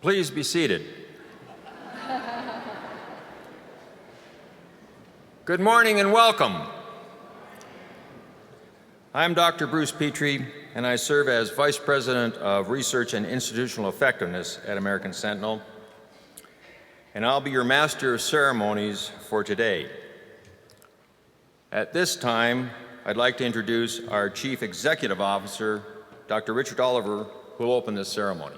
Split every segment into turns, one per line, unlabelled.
Please be seated. Good morning and welcome. I'm Dr. Bruce Petrie, and I serve as Vice President of Research and Institutional Effectiveness at American Sentinel, and I'll be your Master of Ceremonies for today. At this time, I'd like to introduce our Chief Executive Officer, Dr. Richard Oliver, who will open this ceremony.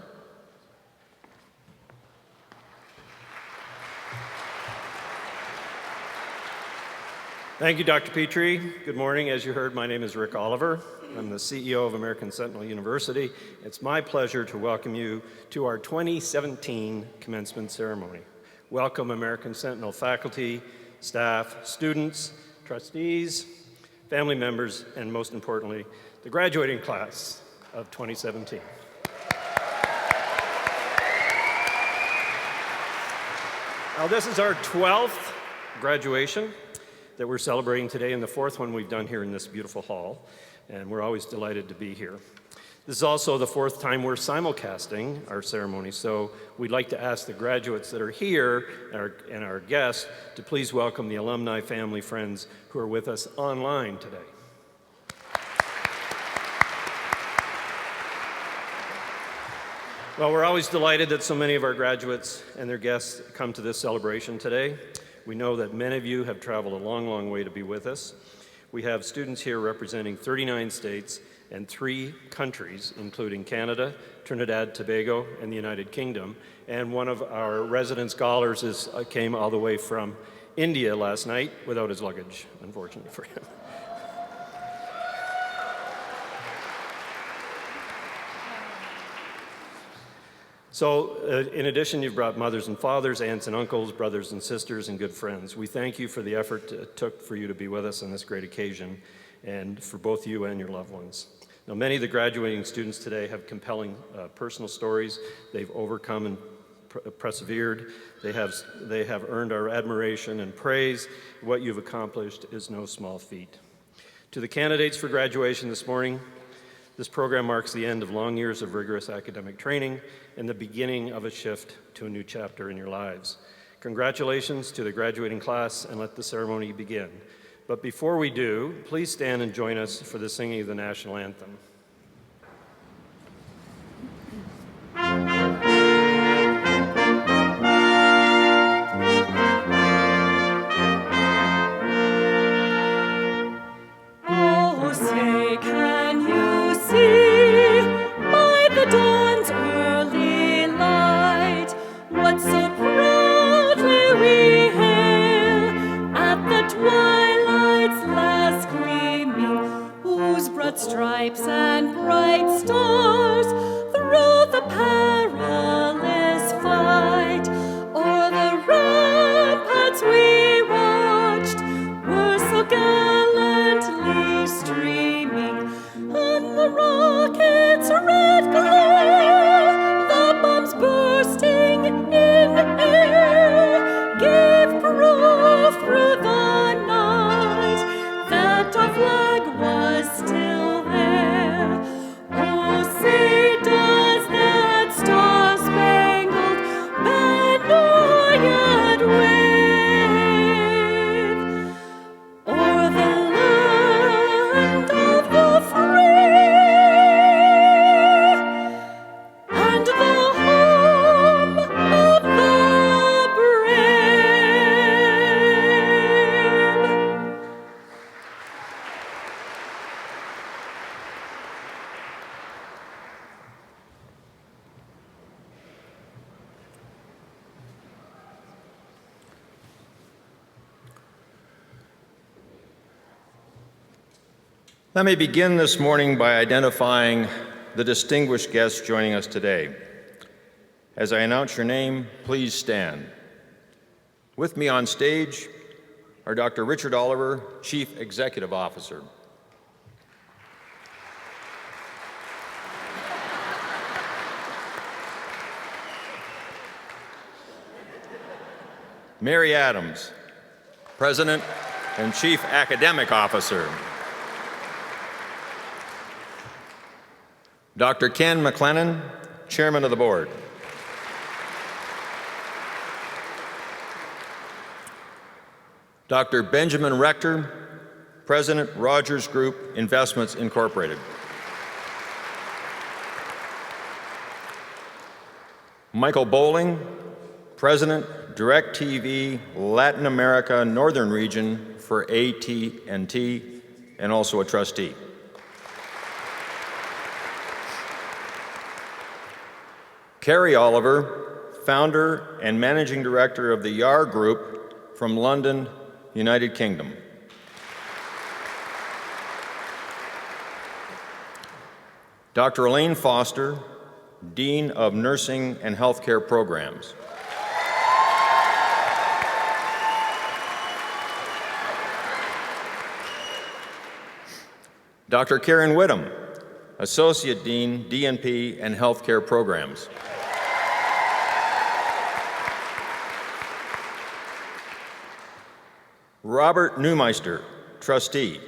Thank you, Dr. Petrie. Good morning. As you heard, my name is Rick Oliver. I'm the CEO of American Sentinel University. It's my pleasure to welcome you to our 2017 commencement ceremony. Welcome, American Sentinel faculty, staff, students, trustees, family members, and most importantly, the graduating class of 2017. Now, this is our 12th graduation that we're celebrating today, and the fourth one we've done here in this beautiful hall, and we're always delighted to be here. This is also the fourth time we're simulcasting our ceremony, so we'd like to ask the graduates that are here and our guests to please welcome the alumni, family, friends who are with us online today. Well, we're always delighted that so many of our graduates and their guests come to this celebration today. We know that many of you have traveled a long, long way to be with us. We have students here representing 39 states and 3 countries, including Canada, Trinidad, Tobago, and the United Kingdom. And one of our resident scholars came all the way from India last night without his luggage, unfortunately for him. So, in addition, you've brought mothers and fathers, aunts and uncles, brothers and sisters, and good friends. We thank you for the effort it took for you to be with us on this great occasion, and for both you and your loved ones. Now, many of the graduating students today have compelling personal stories. They've overcome and persevered. They have earned our admiration and praise. What you've accomplished is no small feat. To the candidates for graduation this morning, this program marks the end of long years of rigorous academic training and the beginning of a shift to a new chapter in your lives. Congratulations to the graduating class, and let the ceremony begin. But before we do, please stand and join us for the singing of the national anthem.
Stripes and bright stars through the perilous fight, o'er the ramparts we watched were so gallantly streaming, and the rockets' red glare, the bombs bursting in air, gave proof through the night that our flag was still.
Let me begin this morning by identifying the distinguished guests joining us today. As I announce your name, please stand. With me on stage are Dr. Richard Oliver, Chief Executive Officer. Mary Adams, President and Chief Academic Officer. Dr. Ken McLennan, Chairman of the Board. Dr. Benjamin Rector, President, Rogers Group Investments, Incorporated. Michael Bowling, President, DirecTV Latin America Northern Region for AT&T, and also a trustee. Carrie Oliver, founder and managing director of the YAR Group from London, United Kingdom. Dr. Elaine Foster, Dean of Nursing and Healthcare Programs. Dr. Karen Whittam, Associate Dean, DNP and Healthcare Programs. Robert Neumeister, Trustee.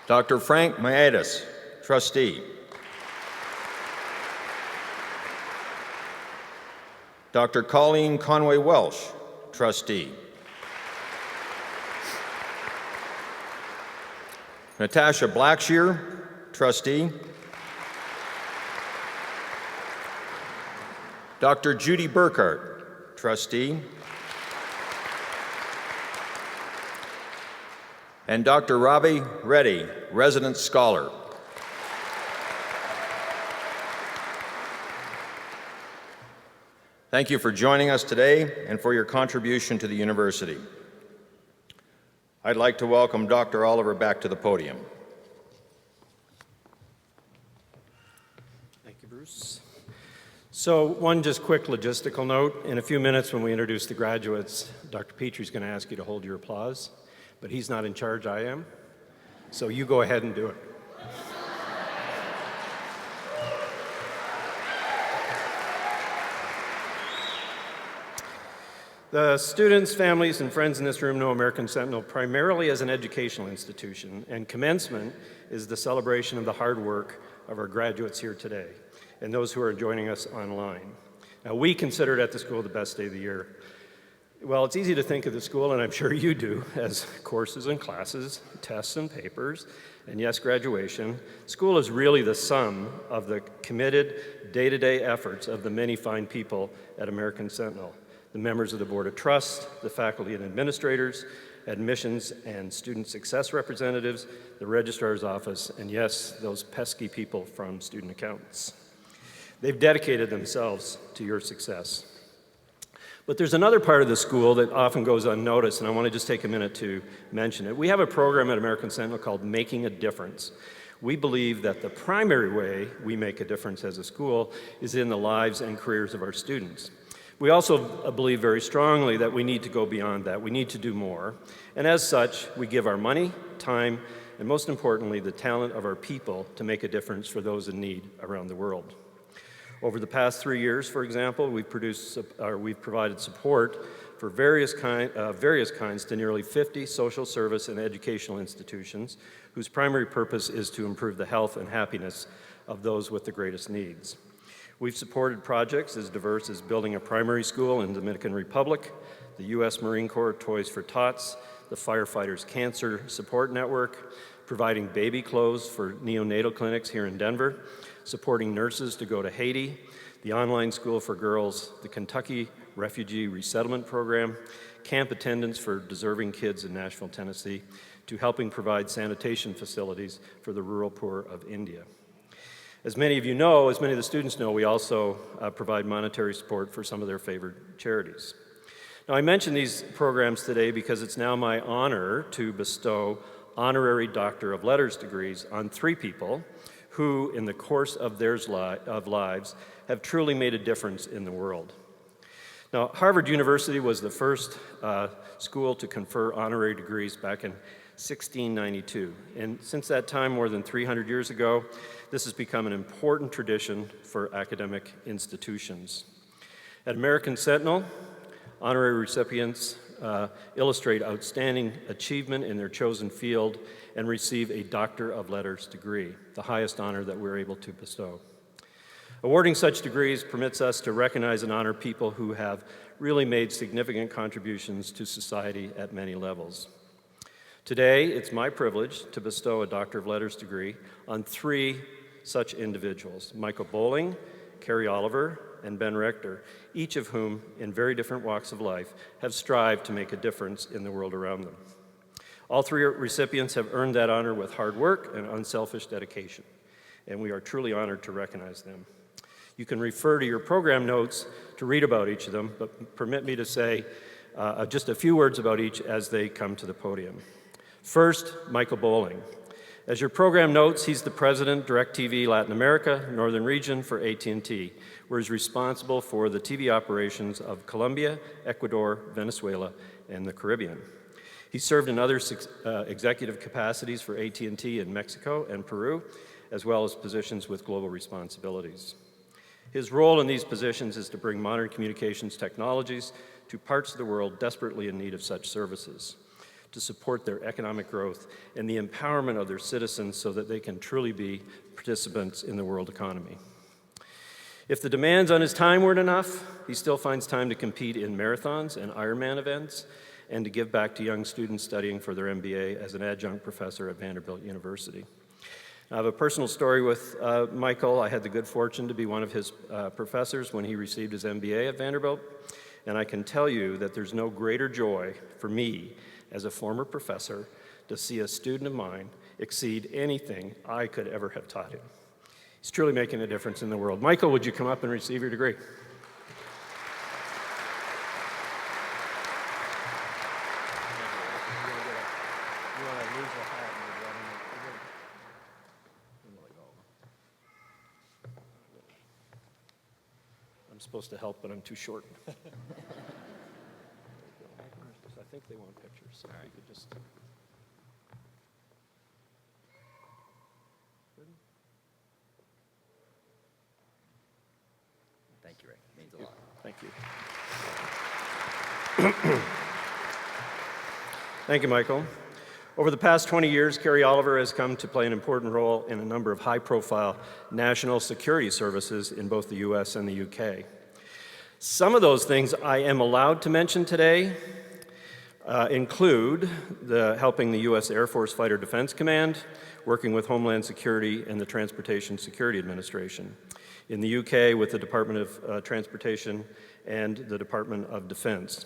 Dr. Frank Maedis, Trustee. Dr. Colleen Conway Welsh, Trustee. Natasha Blackshear, Trustee. Dr. Judy Burkhart, Trustee. And Dr. Ravi Reddy, Resident Scholar. Thank you for joining us today and for your contribution to the university. I'd like to welcome Dr. Oliver back to the podium.
Thank you, Bruce. So one just quick logistical note. In a few minutes when we introduce the graduates, Dr. Petrie's going to ask you to hold your applause, but he's not in charge, I am. So you go ahead and do it. The students, families, and friends in this room know American Sentinel primarily as an educational institution, and commencement is the celebration of the hard work of our graduates here today and those who are joining us online. Now, we consider it at the school the best day of the year. Well, it's easy to think of the school, and I'm sure you do, as courses and classes, tests and papers, and yes, graduation. School is really the sum of the committed day-to-day efforts of the many fine people at American Sentinel. The members of the Board of Trust, the faculty and administrators, admissions and student success representatives, the registrar's office, and yes, those pesky people from student accountants. They've dedicated themselves to your success. But there's another part of the school that often goes unnoticed, and I want to just take a minute to mention it. We have a program at American Sentinel called Making a Difference. We believe that the primary way we make a difference as a school is in the lives and careers of our students. We also believe very strongly that we need to go beyond that. We need to do more. And as such, we give our money, time, and most importantly, the talent of our people to make a difference for those in need around the world. Over the past 3 years, for example, we've provided support for various kinds to nearly 50 social service and educational institutions whose primary purpose is to improve the health and happiness of those with the greatest needs. We've supported projects as diverse as building a primary school in the Dominican Republic, the U.S. Marine Corps Toys for Tots, the Firefighters Cancer Support Network, providing baby clothes for neonatal clinics here in Denver, supporting nurses to go to Haiti, the online school for girls, the Kentucky Refugee Resettlement Program, camp attendance for deserving kids in Nashville, Tennessee, to helping provide sanitation facilities for the rural poor of India. As many of you know, as many of the students know, we also provide monetary support for some of their favorite charities. Now, I mention these programs today because it's now my honor to bestow honorary Doctor of Letters degrees on 3 people who, in the course of their lives, have truly made a difference in the world. Now, Harvard University was the first school to confer honorary degrees back in 1692. And since that time, more than 300 years ago, this has become an important tradition for academic institutions. At American Sentinel, honorary recipients illustrate outstanding achievement in their chosen field and receive a Doctor of Letters degree, the highest honor that we're able to bestow. Awarding such degrees permits us to recognize and honor people who have really made significant contributions to society at many levels. Today, it's my privilege to bestow a Doctor of Letters degree on 3 such individuals: Michael Bowling, Carrie Oliver, and Ben Rector, each of whom, in very different walks of life, have strived to make a difference in the world around them. All 3 recipients have earned that honor with hard work and unselfish dedication, and we are truly honored to recognize them. You can refer to your program notes to read about each of them, but permit me to say just a few words about each as they come to the podium. First, Michael Bowling. As your program notes, he's the president, DirecTV Latin America, Northern Region for AT&T, where he's responsible for the TV operations of Colombia, Ecuador, Venezuela, and the Caribbean. He served in other executive capacities for AT&T in Mexico and Peru, as well as positions with global responsibilities. His role in these positions is to bring modern communications technologies to parts of the world desperately in need of such services, to support their economic growth and the empowerment of their citizens so that they can truly be participants in the world economy. If the demands on his time weren't enough, he still finds time to compete in marathons and Ironman events and to give back to young students studying for their MBA as an adjunct professor at Vanderbilt University. I have a personal story with Michael. I had the good fortune to be one of his professors when he received his MBA at Vanderbilt, and I can tell you that there's no greater joy for me as a former professor to see a student of mine exceed anything I could ever have taught him. He's truly making a difference in the world. Michael, would you come up and receive your degree? I'm supposed to help, but I'm too short. I think they want pictures, so you could just...
Thank you, Ray. It means a lot.
Thank you. Thank you, Michael. Over the past 20 years, Carrie Oliver has come to play an important role in a number of high-profile national security services in both the U.S. and the U.K. Some of those things I am allowed to mention today include helping the U.S. Air Force Fighter Defense Command, working with Homeland Security and the Transportation Security Administration. In the U.K. with the Department of Transportation and the Department of Defense.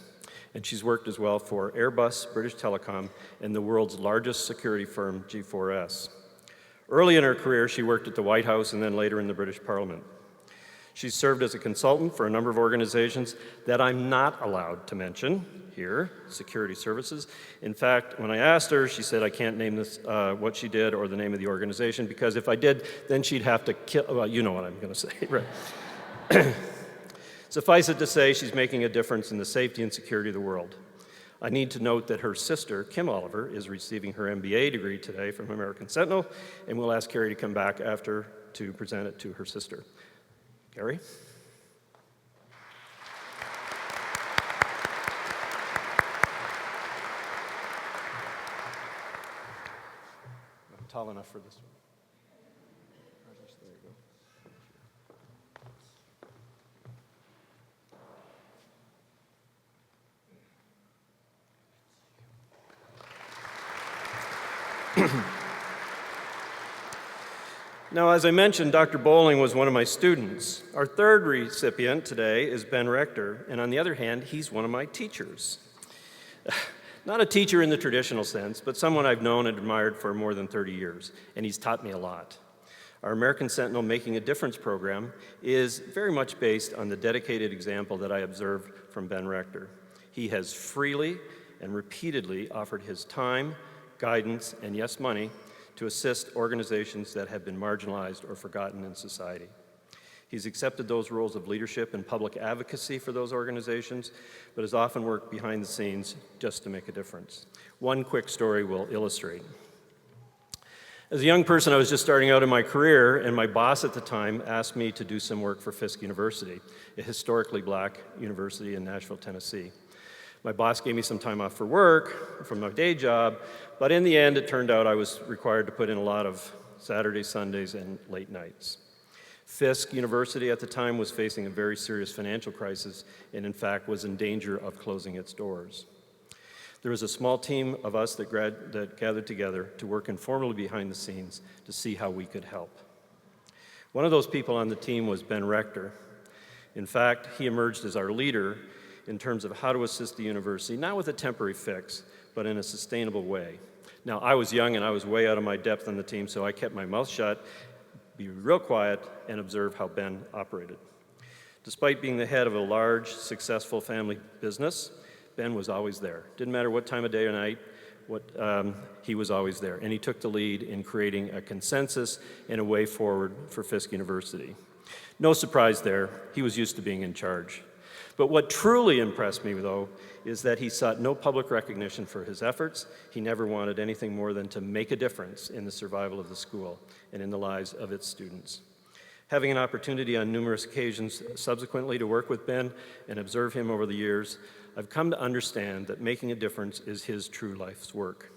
And she's worked as well for Airbus, British Telecom, and the world's largest security firm, G4S. Early in her career, she worked at the White House and then later in the British Parliament. She's served as a consultant for a number of organizations that I'm not allowed to mention here, security services. In fact, when I asked her, she said I can't name this, what she did or the name of the organization, because if I did, then she'd have to kill, well, you know what I'm gonna say, right? Suffice it to say, she's making a difference in the safety and security of the world. I need to note that her sister, Kim Oliver, is receiving her MBA degree today from American Sentinel, and we'll ask Carrie to come back after to present it to her sister. Carrie? I'm tall enough for this one. There you go. Now, as I mentioned, Dr. Bowling was one of my students. Our third recipient today is Ben Rector, and on the other hand, he's one of my teachers. Not a teacher in the traditional sense, but someone I've known and admired for more than 30 years, and he's taught me a lot. Our American Sentinel Making a Difference program is very much based on the dedicated example that I observed from Ben Rector. He has freely and repeatedly offered his time, guidance, and yes, money to assist organizations that have been marginalized or forgotten in society. He's accepted those roles of leadership and public advocacy for those organizations, but has often worked behind the scenes just to make a difference. One quick story will illustrate. As a young person, I was just starting out in my career, and my boss at the time asked me to do some work for Fisk University, a historically black university in Nashville, Tennessee. My boss gave me some time off for work from my day job, but in the end, it turned out I was required to put in a lot of Saturdays, Sundays, and late nights. Fisk University at the time was facing a very serious financial crisis and in fact was in danger of closing its doors. There was a small team of us that gathered together to work informally behind the scenes to see how we could help. One of those people on the team was Ben Rector. In fact, he emerged as our leader in terms of how to assist the university, not with a temporary fix, but in a sustainable way. Now, I was young and I was way out of my depth on the team, so I kept my mouth shut, be real quiet, and observe how Ben operated. Despite being the head of a large, successful family business, Ben was always there. Didn't matter what time of day or night, he was always there. And he took the lead in creating a consensus and a way forward for Fisk University. No surprise there, he was used to being in charge. But what truly impressed me, though, is that he sought no public recognition for his efforts. He never wanted anything more than to make a difference in the survival of the school and in the lives of its students. Having an opportunity on numerous occasions subsequently to work with Ben and observe him over the years, I've come to understand that making a difference is his true life's work.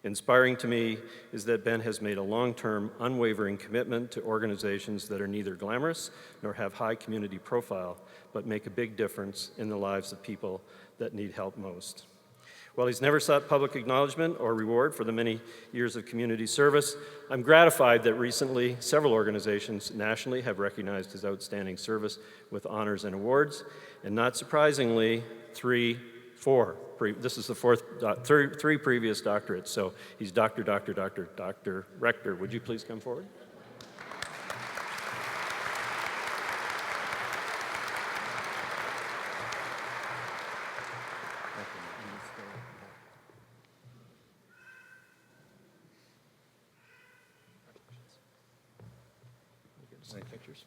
Inspiring to me is that Ben has made a long-term, unwavering commitment to organizations that are neither glamorous nor have high community profile, but make a big difference in the lives of people that need help most. While he's never sought public acknowledgement or reward for the many years of community service, I'm gratified that recently several organizations nationally have recognized his outstanding service with honors and awards, and not surprisingly, three previous doctorates. So he's Dr. Rector. Would you please come forward?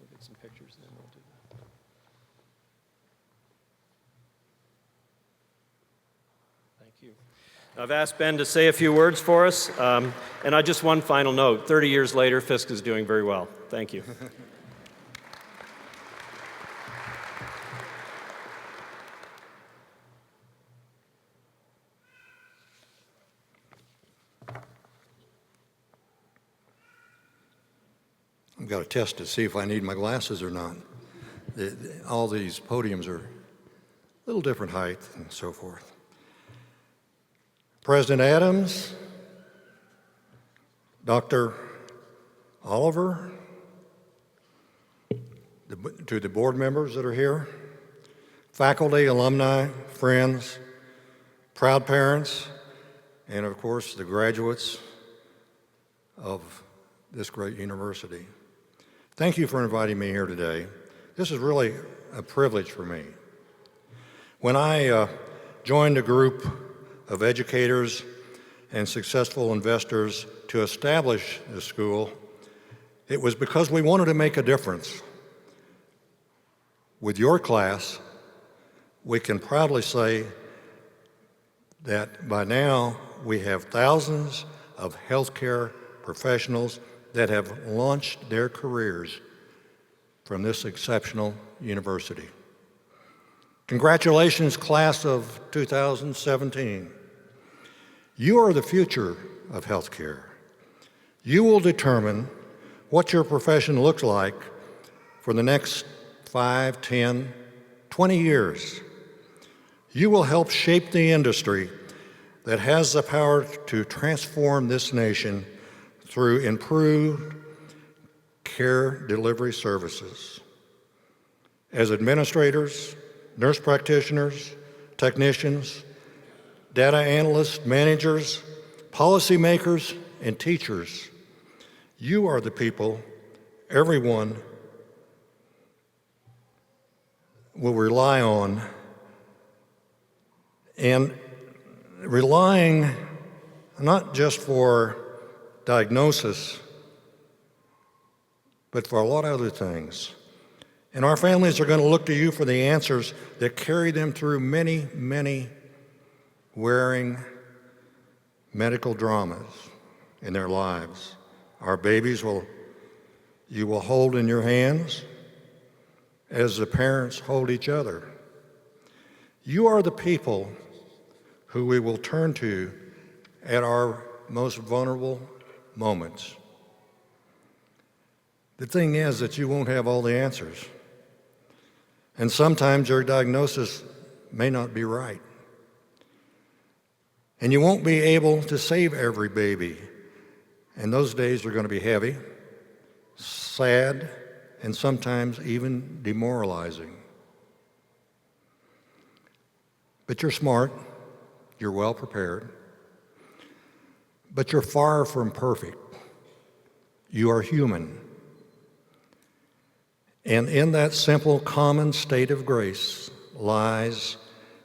We'll get some pictures, and then we'll do that. Thank you. I've asked Ben to say a few words for us, and just one final note. 30 years later, Fisk is doing very well. Thank you.
I've got to test to see if I need my glasses or not. All these podiums are a little different height and so forth. President Adams, Dr. Oliver, to the board members that are here, faculty, alumni, friends, proud parents, and of course the graduates of this great university. Thank you for inviting me here today. This is really a privilege for me. When I joined a group of educators and successful investors to establish the school, it was because we wanted to make a difference. With your class, we can proudly say that by now we have thousands of healthcare professionals that have launched their careers from this exceptional university. Congratulations, class of 2017. You are the future of healthcare. You will determine what your profession looks like for the next 5, 10, 20 years. You will help shape the industry that has the power to transform this nation through improved care delivery services. As administrators, nurse practitioners, technicians, data analysts, managers, policymakers, and teachers, you are the people everyone will rely on, and relying not just for diagnosis, but for a lot of other things. And our families are going to look to you for the answers that carry them through many, many wearing medical dramas in their lives. Our babies you will hold in your hands as the parents hold each other. You are the people who we will turn to at our most vulnerable moments. The thing is that you won't have all the answers. And sometimes your diagnosis may not be right. And you won't be able to save every baby. And those days are going to be heavy, sad, and sometimes even demoralizing. But you're smart, you're well prepared, but you're far from perfect. You are human. And in that simple, common state of grace lies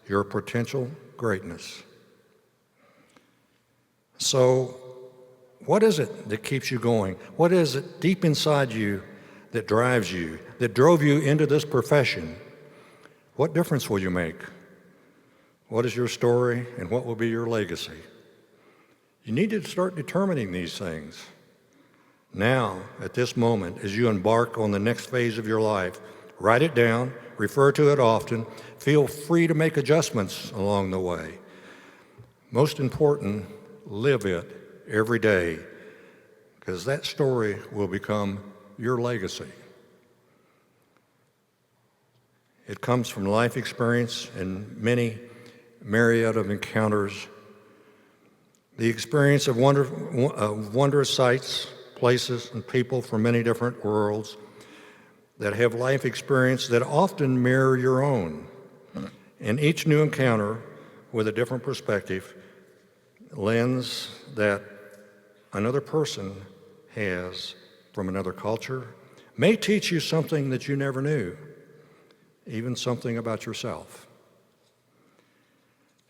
your potential greatness. So, what is it that keeps you going? What is it deep inside you that drives you, that drove you into this profession? What difference will you make? What is your story, and what will be your legacy? You need to start determining these things. Now, at this moment, as you embark on the next phase of your life, write it down, refer to it often, feel free to make adjustments along the way. Most important, live it every day, because that story will become your legacy. It comes from life experience and many myriad of encounters, the experience of wondrous sights, places, and people from many different worlds that have life experience that often mirror your own. And each new encounter with a different perspective, lens that another person has from another culture, may teach you something that you never knew, even something about yourself.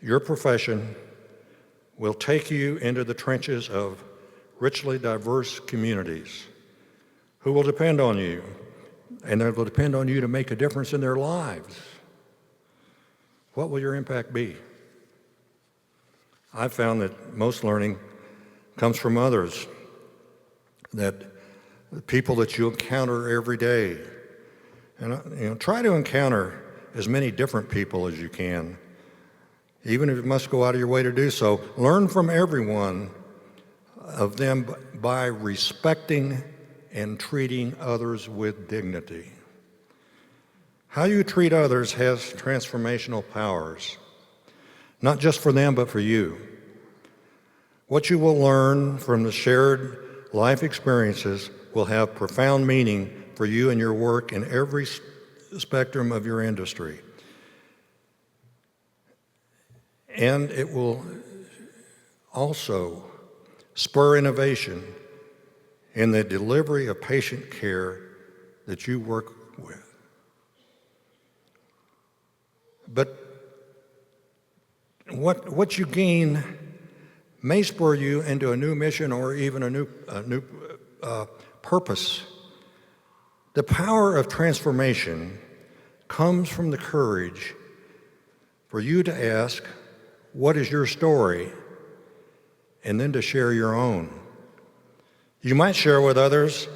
Your profession will take you into the trenches of richly diverse communities who will depend on you, and they will depend on you to make a difference in their lives. What will your impact be? I've found that most learning comes from others, that the people that you encounter every day. And try to encounter as many different people as you can, even if you must go out of your way to do so. Learn from everyone of them by respecting and treating others with dignity. How you treat others has transformational powers, not just for them, but for you. What you will learn from the shared life experiences will have profound meaning for you and your work in every spectrum of your industry. And it will also spur innovation in the delivery of patient care that you work with. But what you gain may spur you into a new mission or even a new purpose. The power of transformation comes from the courage for you to ask, what is your story? And then to share your own. You might share with others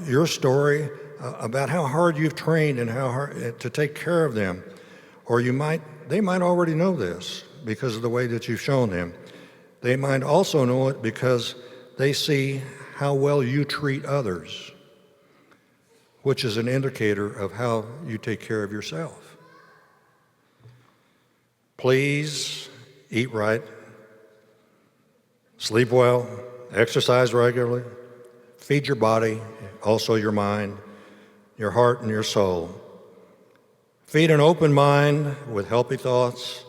your story about how hard you've trained and how hard to take care of them. Or they might already know this because of the way that you've shown them. They might also know it because they see how well you treat others, which is an indicator of how you take care of yourself. Please eat right, sleep well, exercise regularly, feed your body, also your mind, your heart, and your soul. Feed an open mind with healthy thoughts,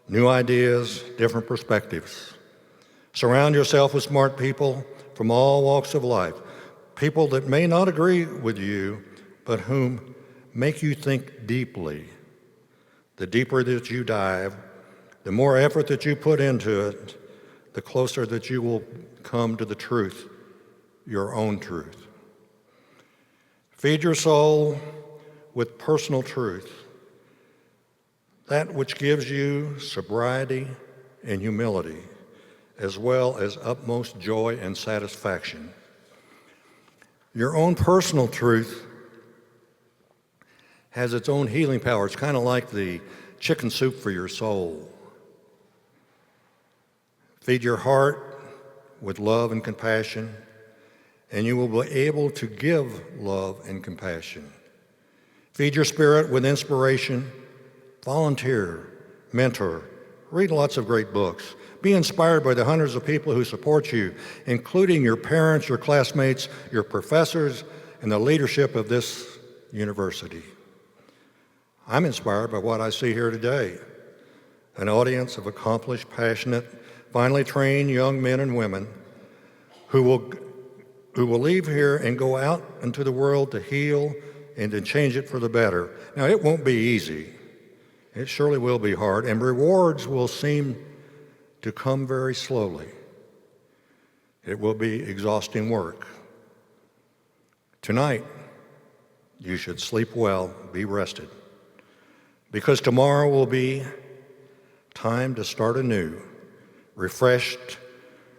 new ideas, different perspectives. Surround yourself with smart people from all walks of life, people that may not agree with you, but whom make you think deeply. The deeper that you dive, the more effort that you put into it, the closer that you will come to the truth, your own truth. Feed your soul with personal truth, that which gives you sobriety and humility, as well as utmost joy and satisfaction. Your own personal truth has its own healing power. It's kind of like the chicken soup for your soul. Feed your heart with love and compassion, and you will be able to give love and compassion. Feed your spirit with inspiration, volunteer, mentor, read lots of great books. Be inspired by the hundreds of people who support you, including your parents, your classmates, your professors, and the leadership of this university. I'm inspired by what I see here today, an audience of accomplished, passionate, finely trained young men and women who will leave here and go out into the world to heal and to change it for the better. Now, it won't be easy. It surely will be hard, and rewards will seem to come very slowly. It will be exhausting work. Tonight, you should sleep well, be rested, because tomorrow will be time to start anew, refreshed,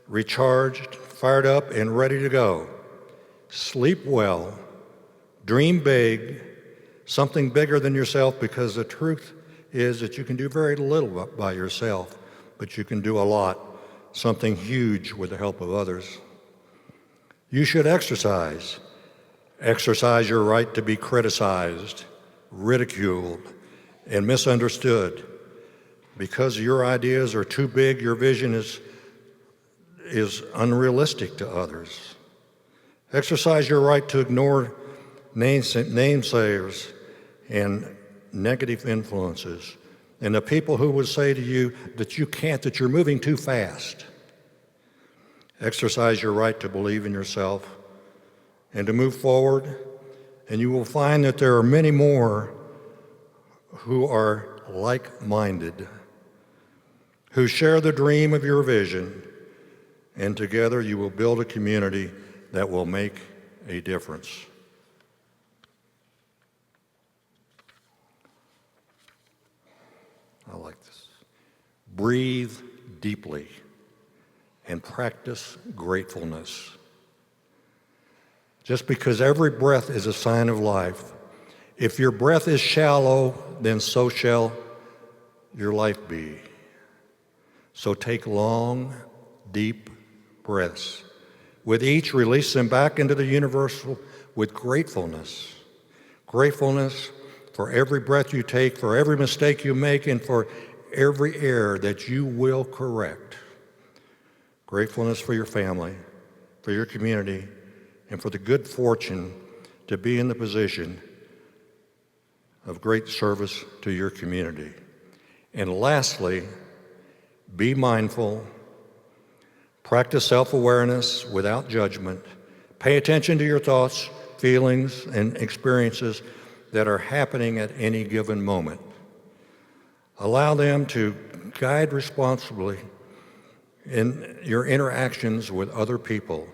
recharged, fired up, and ready to go. Sleep well, dream big, something bigger than yourself, because the truth is that you can do very little by yourself, but you can do a lot, something huge with the help of others. You should exercise. Exercise your right to be criticized, ridiculed, and misunderstood. Because your ideas are too big, your vision is unrealistic to others. Exercise your right to ignore namesayers and negative influences, and the people who would say to you that you can't, that you're moving too fast. Exercise your right to believe in yourself and to move forward, and you will find that there are many more who are like-minded, who share the dream of your vision, and together you will build a community that will make a difference. I like this. Breathe deeply and practice gratefulness. Just because every breath is a sign of life, if your breath is shallow, then so shall your life be. So take long, deep breaths. With each, release them back into the universal with gratefulness. Gratefulness for every breath you take, for every mistake you make, and for every error that you will correct. Gratefulness for your family, for your community, and for the good fortune to be in the position of great service to your community. And lastly, be mindful, practice self-awareness without judgment, pay attention to your thoughts, feelings, and experiences that are happening at any given moment. Allow them to guide responsibly in your interactions with other people.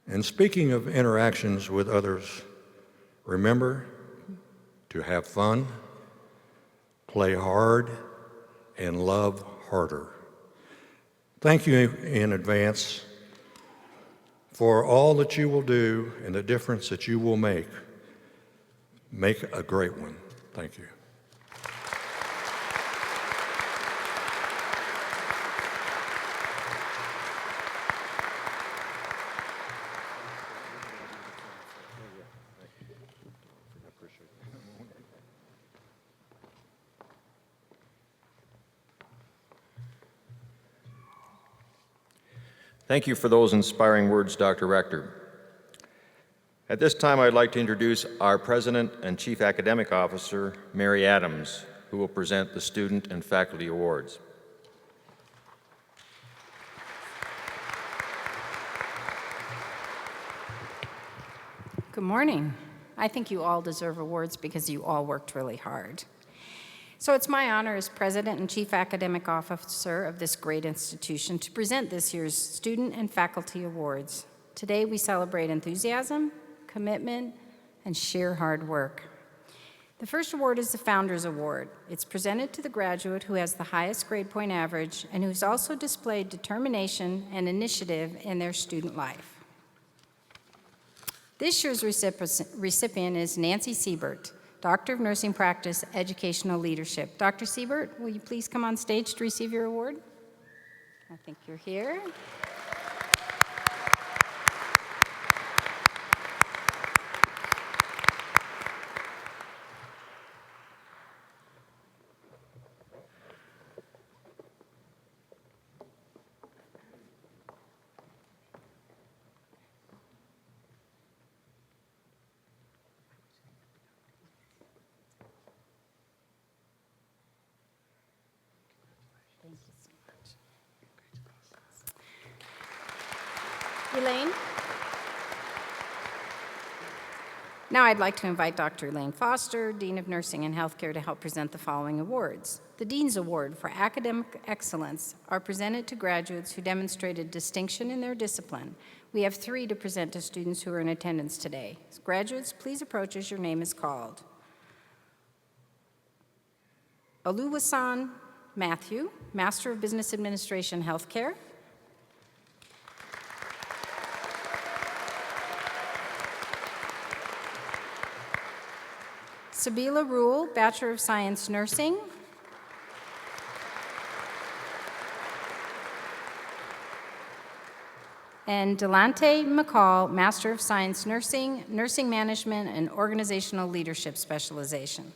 And speaking of interactions with others, remember to have fun, play hard, and love harder. Thank you in advance for all that you will do and the difference that you will make. Make a great one. Thank you.
Thank you for those inspiring words, Dr. Rector. At this time, I'd like to introduce our President and Chief Academic Officer, Mary Adams, who will present the Student and Faculty Awards.
Good morning. I think you all deserve awards because you all worked really hard. So it's my honor as President and Chief Academic Officer of this great institution to present this year's Student and Faculty Awards. Today we celebrate enthusiasm, commitment, and sheer hard work. The first award is the Founders Award. It's presented to the graduate who has the highest grade point average and who's also displayed determination and initiative in their student life. This year's recipient is Nancy Siebert, Doctor of Nursing Practice, Educational Leadership. Dr. Siebert, will you please come on stage to receive your award? I think you're here. Elaine. Now I'd like to invite Dr. Elaine Foster, Dean of Nursing and Healthcare, to help present the following awards. The Dean's Award for Academic Excellence are presented to graduates who demonstrated distinction in their discipline. We have 3 to present to students who are in attendance today. Graduates, please approach as your name is called. Oluwasan Matthew, Master of Business Administration, Healthcare. Sabila Rule, Bachelor of Science, Nursing. And Delante McCall, Master of Science, Nursing, Nursing Management, and Organizational Leadership Specialization.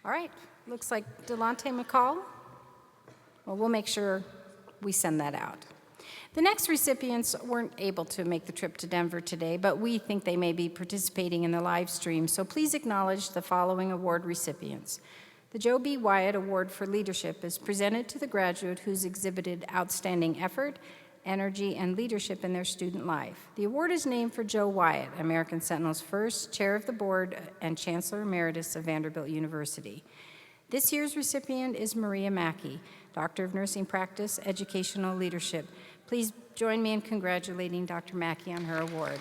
All right, looks like Delante McCall. Well, we'll make sure we send that out. The next recipients weren't able to make the trip to Denver today, but we think they may be participating in the live stream, so please acknowledge the following award recipients. The Joe B. Wyatt Award for Leadership is presented to the graduate who's exhibited outstanding effort, energy, and leadership in their student life. The award is named for Joe Wyatt, American Sentinel's first Chair of the Board and Chancellor Emeritus of Vanderbilt University. This year's recipient is Maria Mackey, Doctor of Nursing Practice, Educational Leadership. Please join me in congratulating Dr. Mackey on her award.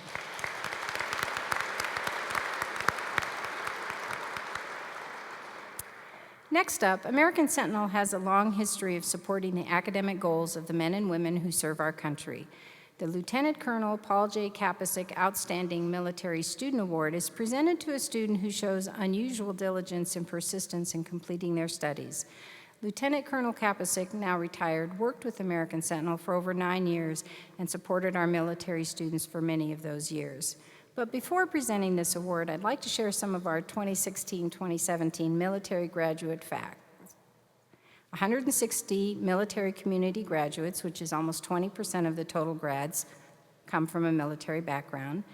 Next up, American Sentinel has a long history of supporting the academic goals of the men and women who serve our country. The Lieutenant Colonel Paul J. Kapasic Outstanding Military Student Award is presented to a student who shows unusual diligence and persistence in completing their studies. Lieutenant Colonel Kapasic, now retired, worked with American Sentinel for over 9 years and supported our military students for many of those years. But before presenting this award, I'd like to share some of our 2016-2017 military graduate facts. 160 military community graduates, which is almost 20% of the total grads, come from a military background.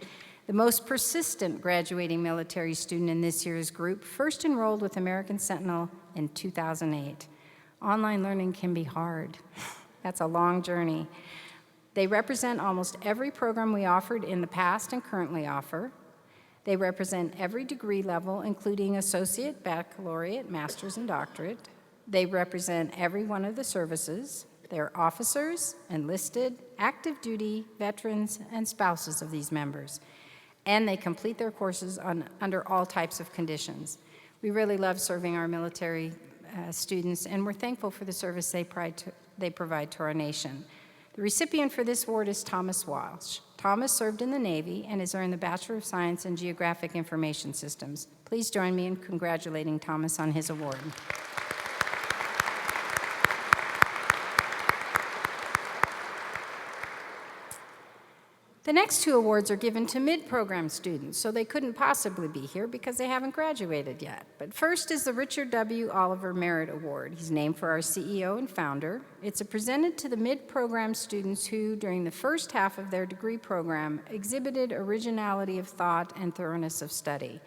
The most persistent graduating military student in this year's group first enrolled with American Sentinel in 2008. Online learning can be hard. That's a long journey. They represent almost every program we offered in the past and currently offer. They represent every degree level, including associate, baccalaureate, master's, and doctorate. They represent every one of the services. They're officers, enlisted, active duty, veterans, and spouses of these members. And they complete their courses under all types of conditions. We really love serving our military students, and we're thankful for the service they provide to our nation. The recipient for this award is Thomas Walsh. Thomas served in the Navy and has earned the Bachelor of Science in Geographic Information Systems. Please join me in congratulating Thomas on his award. The next 2 awards are given to mid-program students, so they couldn't possibly be here because they haven't graduated yet. But first is the Richard W. Oliver Merit Award. He's named for our CEO and founder. It's presented to the mid-program students who, during the first half of their degree program, exhibited originality of thought and thoroughness of study.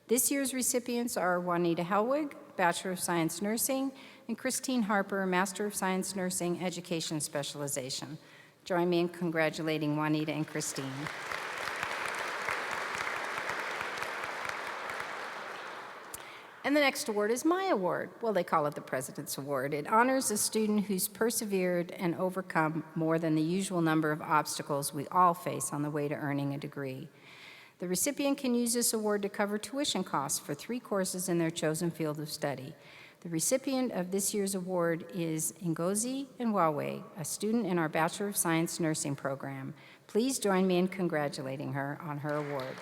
This year's recipients are Juanita Helwig, Bachelor of Science Nursing, and Christine Harper, Master of Science Nursing, Education Specialization. Join me in congratulating Juanita and Christine. And the next award is my award. Well, they call it the President's Award. It honors a student who's persevered and overcome more than the usual number of obstacles we all face on the way to earning a degree. The recipient can use this award to cover tuition costs for 3 courses in their chosen field of study. The recipient of this year's award is Ngozi Nwawe, a student in our Bachelor of Science Nursing program. Please join me in congratulating her on her award.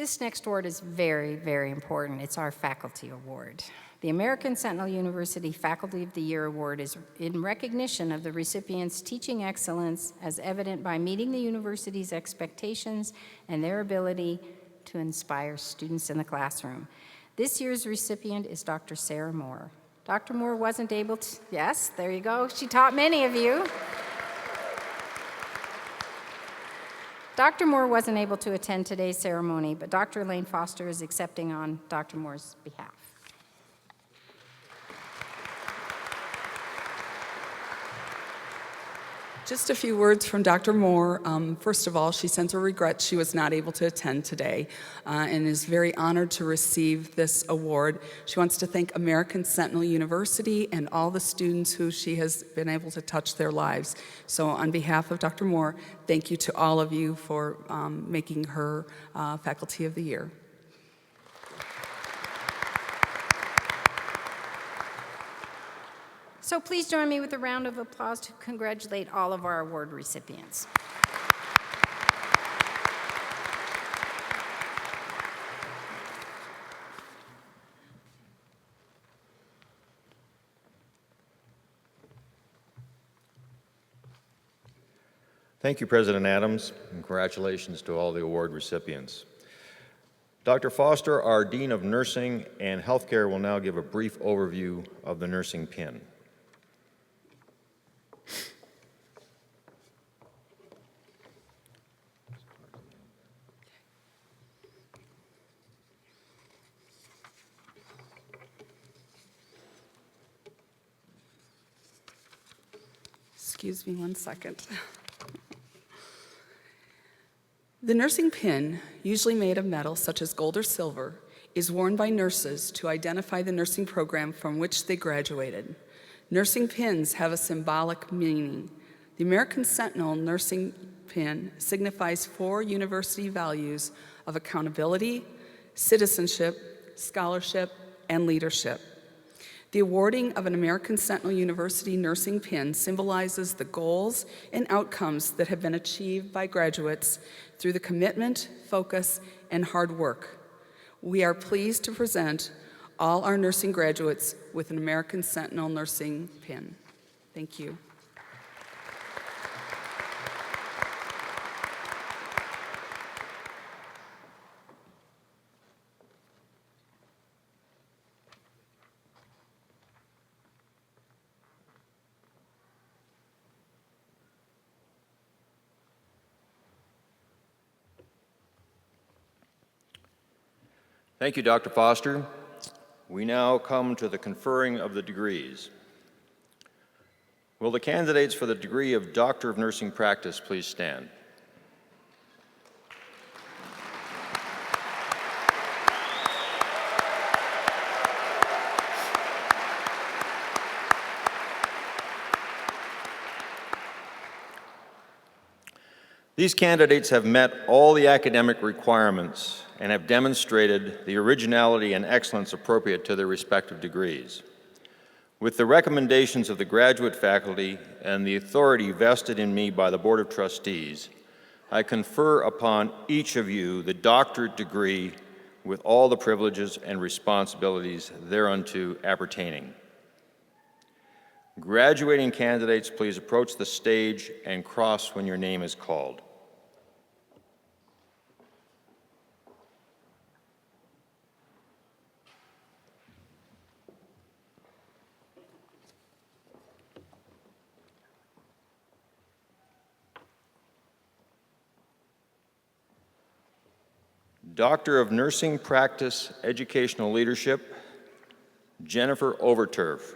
This next award is very, very important. It's our Faculty Award. The American Sentinel University Faculty of the Year Award is in recognition of the recipient's teaching excellence as evident by meeting the university's expectations and their ability to inspire students in the classroom. This year's recipient is Dr. Sarah Moore. Dr. Moore wasn't able to, yes, there you go. She taught many of you. Dr. Moore wasn't able to attend today's ceremony, but Dr. Elaine Foster is accepting on Dr. Moore's behalf.
Just a few words from Dr. Moore. First of all, she sends her regrets she was not able to attend today and is very honored to receive this award. She wants to thank American Sentinel University and all the students who she has been able to touch their lives. So on behalf of Dr. Moore, thank you to all of you for making her Faculty of the Year.
So please join me with a round of applause to congratulate all of our award recipients.
Thank you, President Adams, and congratulations to all the award recipients. Dr. Foster, our Dean of Nursing and Healthcare, will now give a brief overview of the nursing pin.
Excuse me one second. The nursing pin, usually made of metal such as gold or silver, is worn by nurses to identify the nursing program from which they graduated. Nursing pins have a symbolic meaning. The American Sentinel nursing pin signifies 4 university values of accountability, citizenship, scholarship, and leadership. The awarding of an American Sentinel University nursing pin symbolizes the goals and outcomes that have been achieved by graduates through the commitment, focus, and hard work. We are pleased to present all our nursing graduates with an American Sentinel nursing pin. Thank you.
Thank you, Dr. Foster. We now come to the conferring of the degrees. Will the candidates for the degree of Doctor of Nursing Practice please stand? These candidates have met all the academic requirements and have demonstrated the originality and excellence appropriate to their respective degrees. With the recommendations of the graduate faculty and the authority vested in me by the Board of Trustees, I confer upon each of you the doctorate degree with all the privileges and responsibilities thereunto appertaining. Graduating candidates, please approach the stage and cross when your name is called. Doctor of Nursing Practice, Educational Leadership, Jennifer Overturf.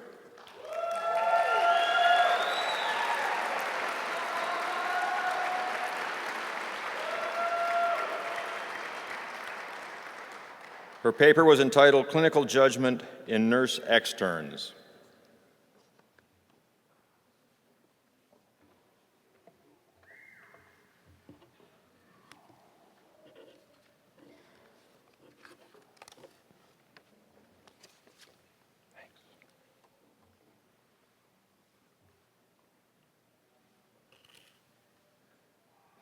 Her paper was entitled Clinical Judgment in Nurse Externs.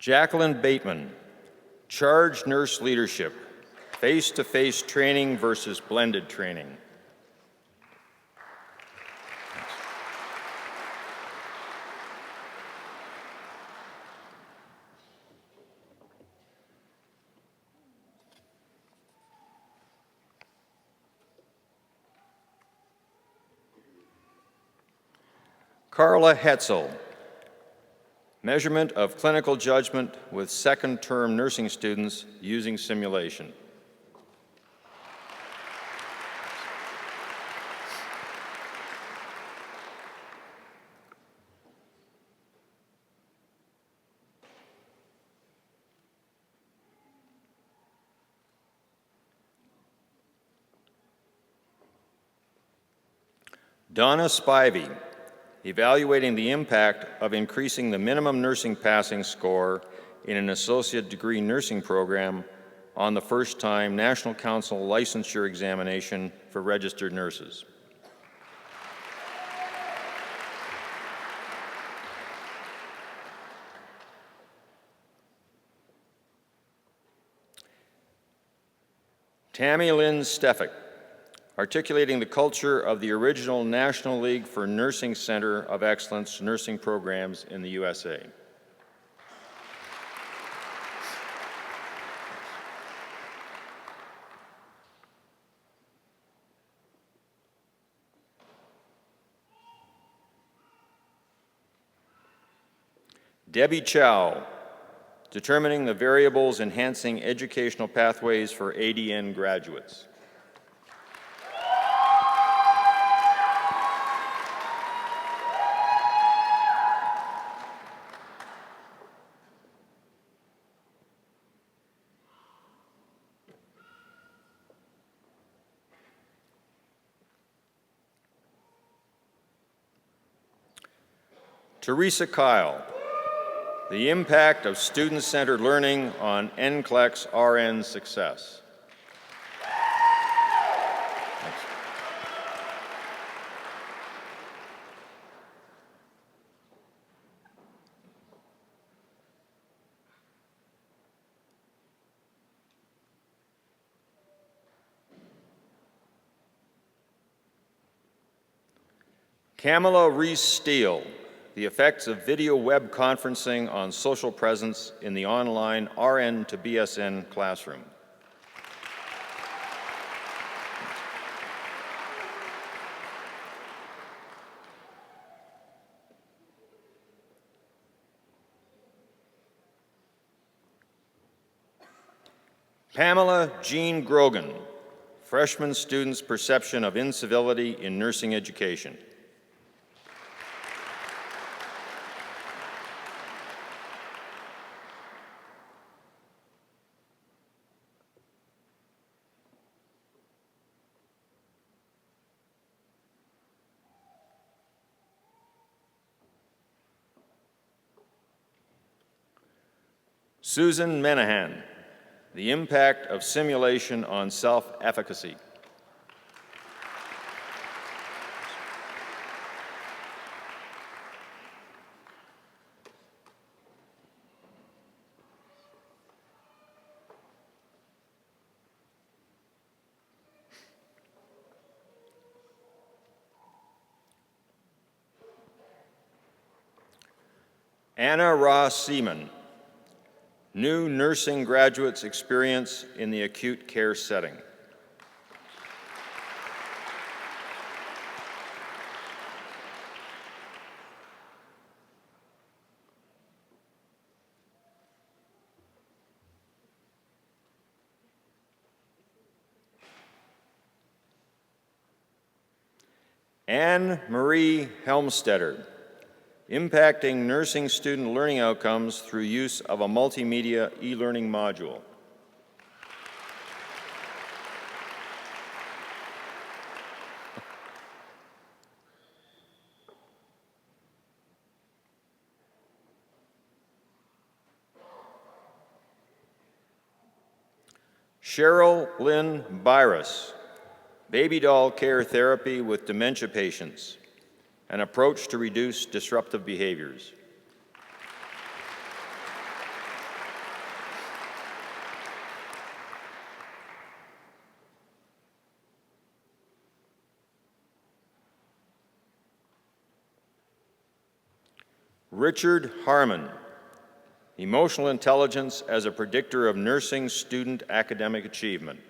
Jacqueline Bateman, Charge Nurse Leadership. face-to-face training versus blended training. Carla Hetzel, measurement of clinical judgment with second-term nursing students using simulation. Donna Spivey, evaluating the impact of increasing the minimum nursing passing score in an associate degree nursing program on the first-time National Council licensure examination for registered nurses. Tammy Lynn Stefik, articulating the culture of the original National League for Nursing Center of Excellence nursing programs in the USA. Debbie Chow, determining the variables enhancing educational pathways for ADN graduates. Teresa Kyle, the impact of student-centered learning on NCLEX RN success. Thanks. Kamala Reese-Steele, the effects of video web conferencing on social presence in the online RN to BSN classroom. Pamela Jean Grogan, freshman students' perception of incivility in nursing education. Susan Menahan, the impact of simulation on self-efficacy. Anna Ross Seaman, new nursing graduates' experience in the acute care setting. Anne Marie Helmstetter, impacting nursing student learning outcomes through use of a multimedia e-learning module. Cheryl Lynn Byrus, baby doll care therapy with dementia patients, an approach to reduce disruptive behaviors. Richard Harmon, emotional intelligence as a predictor of nursing student academic achievement.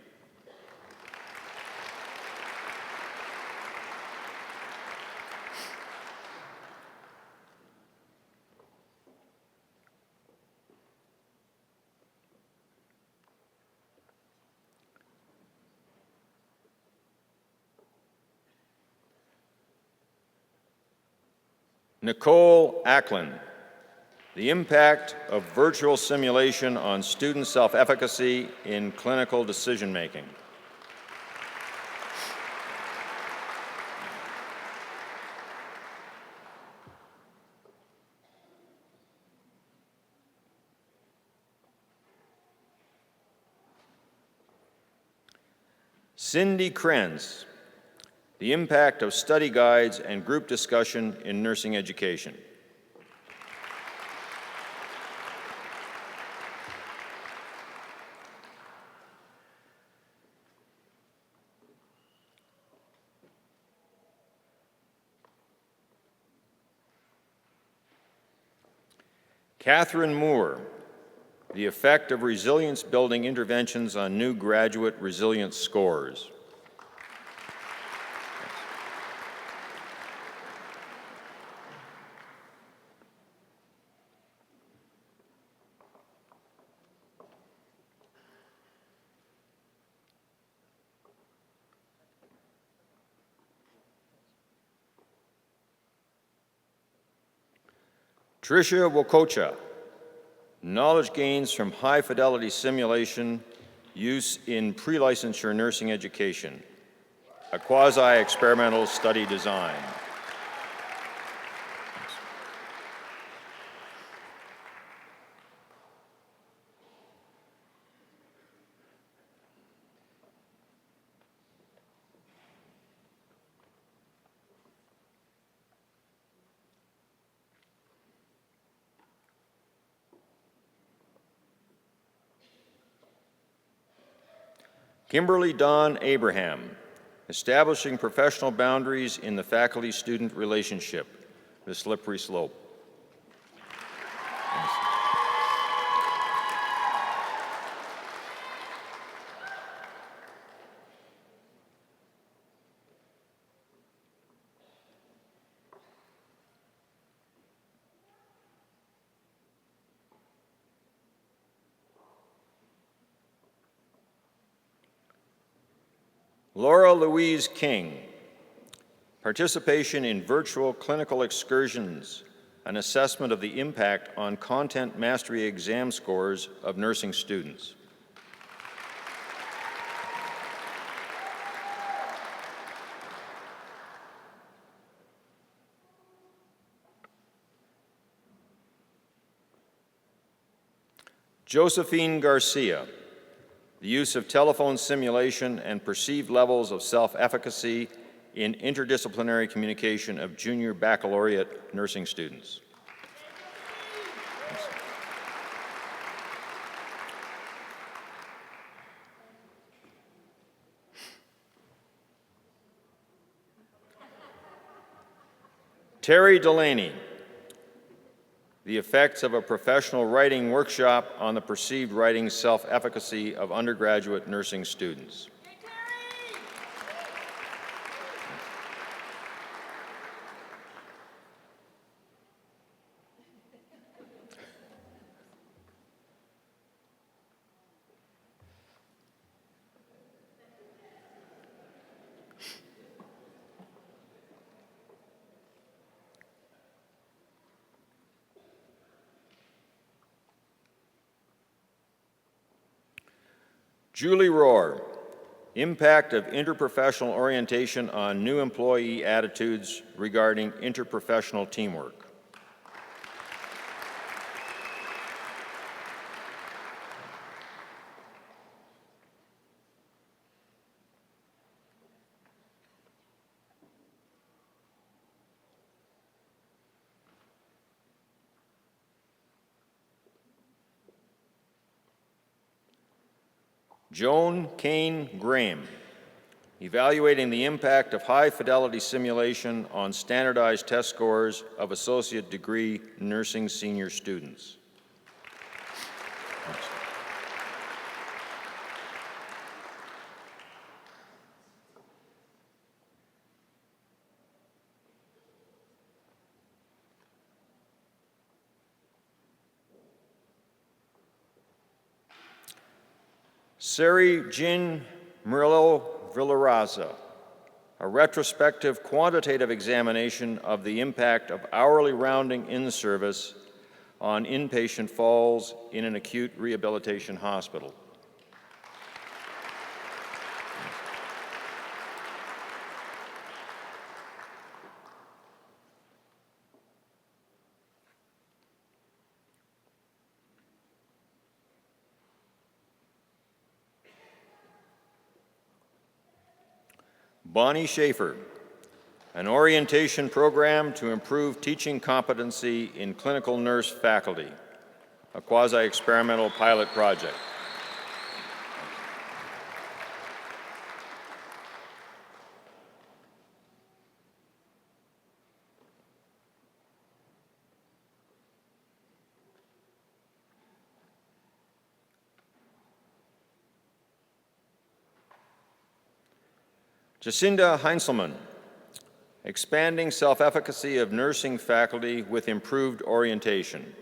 Nicole Acklin, the impact of virtual simulation on student self-efficacy in clinical decision-making. Cindy Krenz, the impact of study guides and group discussion in nursing education. Catherine Moore, the effect of resilience-building interventions on new graduate resilience scores. Tricia Wokocha, knowledge gains from high-fidelity simulation use in pre-licensure nursing education, a quasi-experimental study design. Kimberly Dawn Abraham, establishing professional boundaries in the faculty-student relationship, the slippery slope. Laura Louise King, participation in virtual clinical excursions, an assessment of the impact on content mastery exam scores of nursing students. Josephine Garcia, the use of telephone simulation and perceived levels of self-efficacy in interdisciplinary communication of junior baccalaureate nursing students. Terry Delaney, the effects of a professional writing workshop on the perceived writing self-efficacy of undergraduate nursing students. Julie Rohr, impact of interprofessional orientation on new employee attitudes regarding interprofessional teamwork. Joan Kane Graham, evaluating the impact of high-fidelity simulation on standardized test scores of associate degree nursing senior students. Seri Jin Murillo Villaraza, a retrospective quantitative examination of the impact of hourly rounding in service on inpatient falls in an acute rehabilitation hospital. Bonnie Schaefer, an orientation program to improve teaching competency in clinical nurse faculty, a quasi-experimental pilot project. Jacinda Heinzelman, expanding self-efficacy of nursing faculty with improved orientation.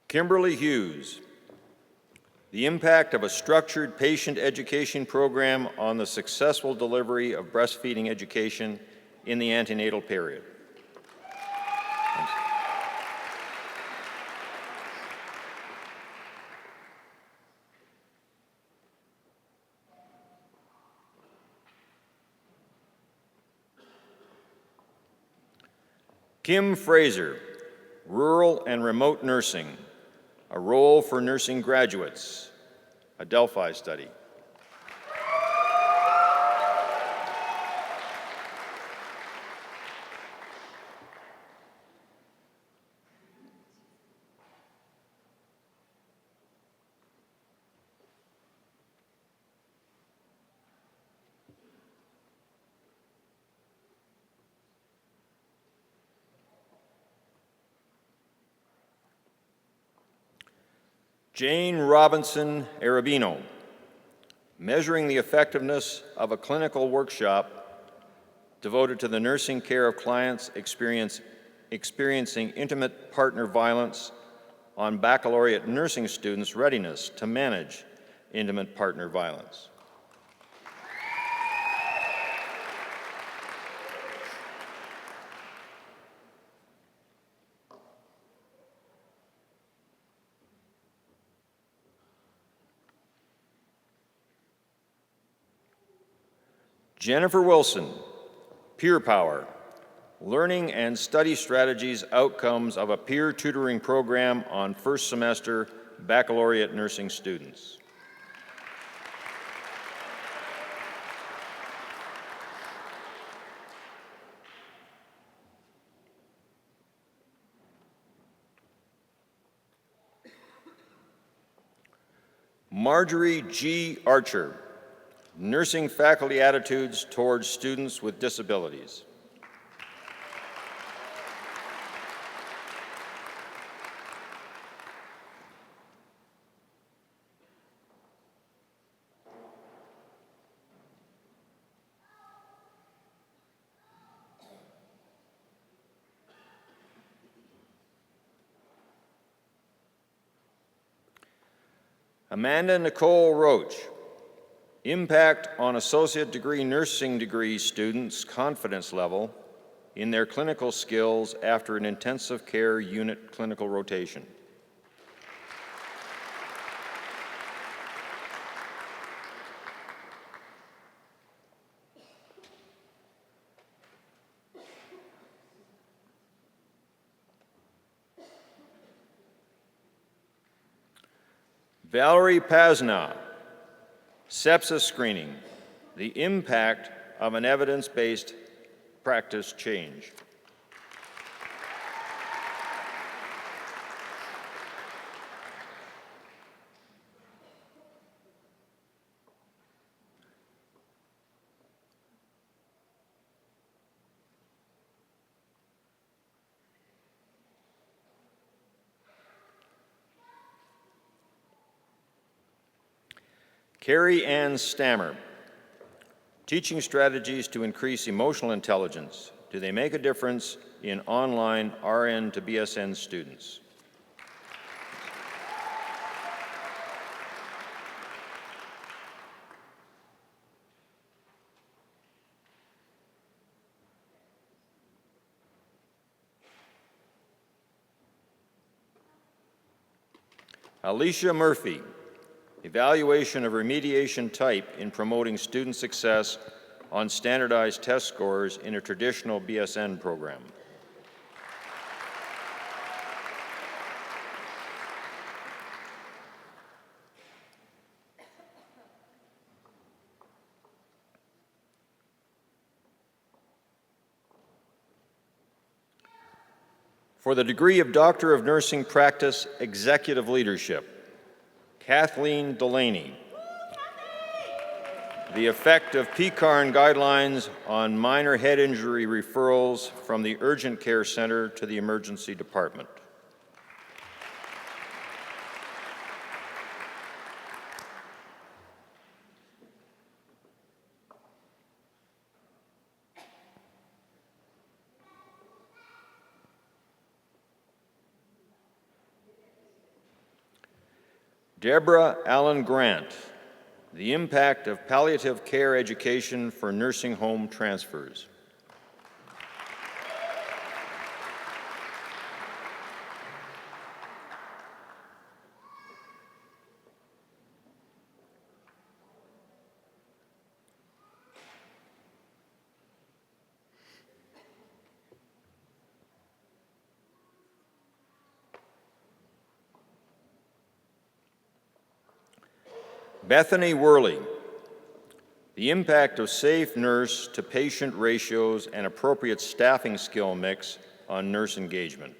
Kimberly Hughes, the impact of a structured patient education program on the successful delivery of breastfeeding education in the antenatal period. Kim Fraser, rural and remote nursing, a role for nursing graduates, a Delphi study. Jane Robinson Arabino, measuring the effectiveness of a clinical workshop devoted to the nursing care of clients experiencing intimate partner violence on baccalaureate nursing students' readiness to manage intimate partner violence. Jennifer Wilson, Peer Power, Learning and Study Strategies Outcomes of a Peer Tutoring Program on First Semester Baccalaureate Nursing Students. Marjorie G. Archer, Nursing Faculty Attitudes Towards Students with Disabilities. Amanda Nicole Roach, Impact on associate degree nursing degree students' confidence level in their clinical skills after an intensive care unit clinical rotation. Valerie Pasna, sepsis screening, the impact of an evidence-based practice change. Carrie Ann Stammer, teaching strategies to increase emotional intelligence. Do they make a difference in online RN to BSN students? Alicia Murphy, evaluation of remediation type in promoting student success on standardized test scores in a traditional BSN program. For the degree of Doctor of Nursing Practice Executive Leadership, Kathleen Delaney, the effect of PCARN guidelines on minor head injury referrals from the urgent care center to the emergency department. Deborah Allen Grant, the impact of palliative care education for nursing home transfers. Bethany Worley, the impact of safe nurse to patient ratios and appropriate staffing skill mix on nurse engagement.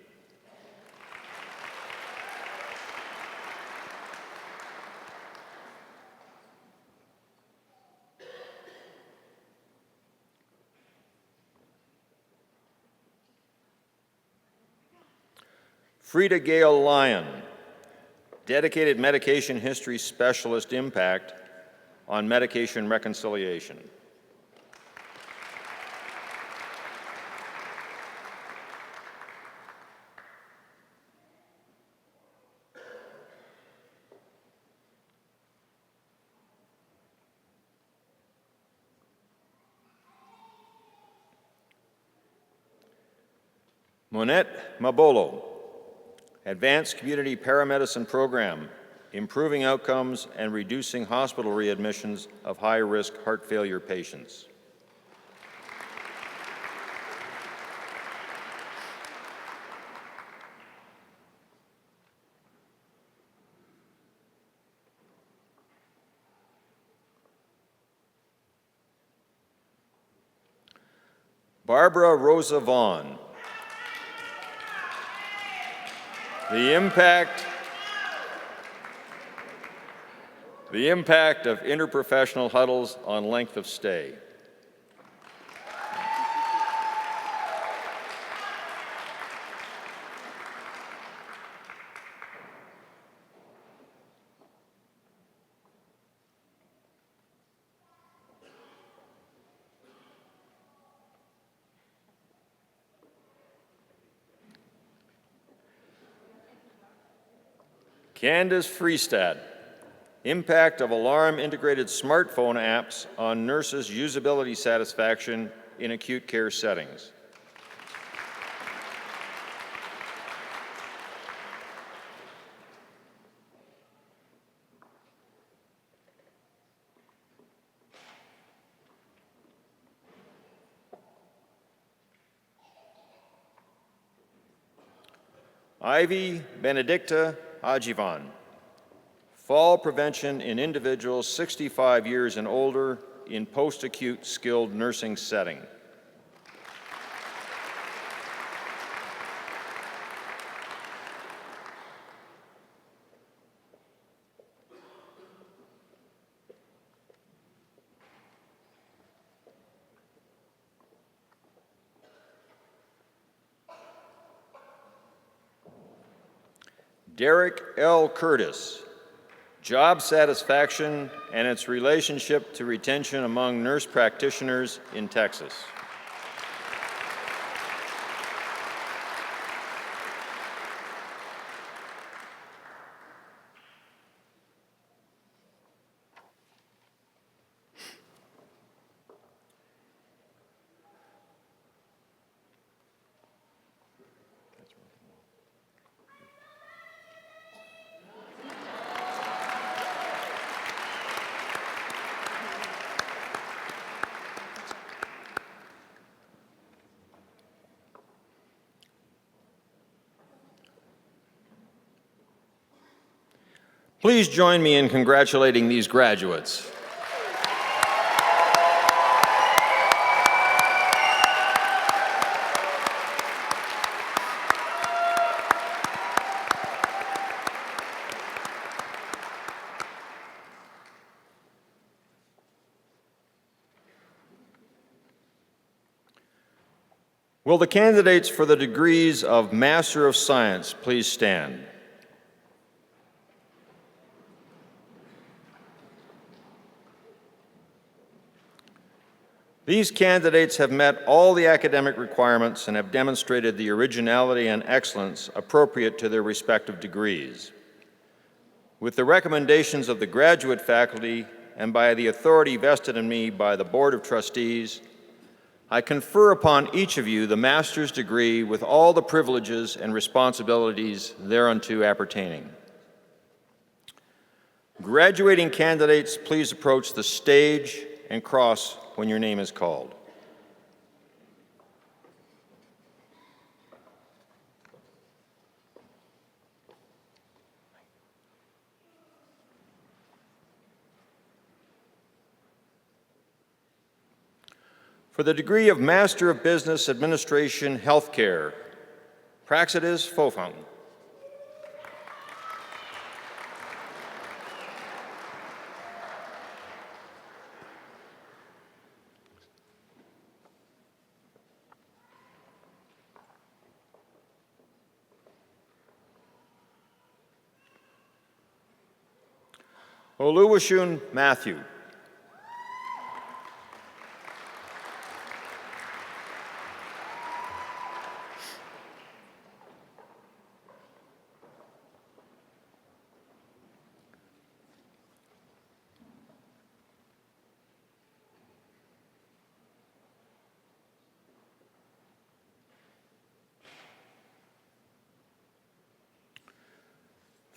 Frida Gale Lyon, dedicated medication history specialist impact on medication reconciliation. Monette Mabolo, Advanced Community Paramedicine Program, improving outcomes and reducing hospital readmissions of high-risk heart failure patients. Barbara Rosa Vaughn, the impact of interprofessional huddles on length of stay. Candace Freestad, impact of alarm-integrated smartphone apps on nurses' usability satisfaction in acute care settings. Ivy Benedicta Ajivan, Fall prevention in individuals 65 years and older in post-acute skilled nursing setting. Derek L. Curtis, job satisfaction and its relationship to retention among nurse practitioners in Texas. Please join me in congratulating these graduates. Will the candidates for the degrees of Master of Science please stand? These candidates have met all the academic requirements and have demonstrated the originality and excellence appropriate to their respective degrees. With the recommendations of the graduate faculty and by the authority vested in me by the Board of Trustees, I confer upon each of you the master's degree with all the privileges and responsibilities thereunto appertaining. Graduating candidates, please approach the stage and cross when your name is called. For the degree of Master of Business Administration Healthcare, Praxedis Fofung. Oluwashun Matthew.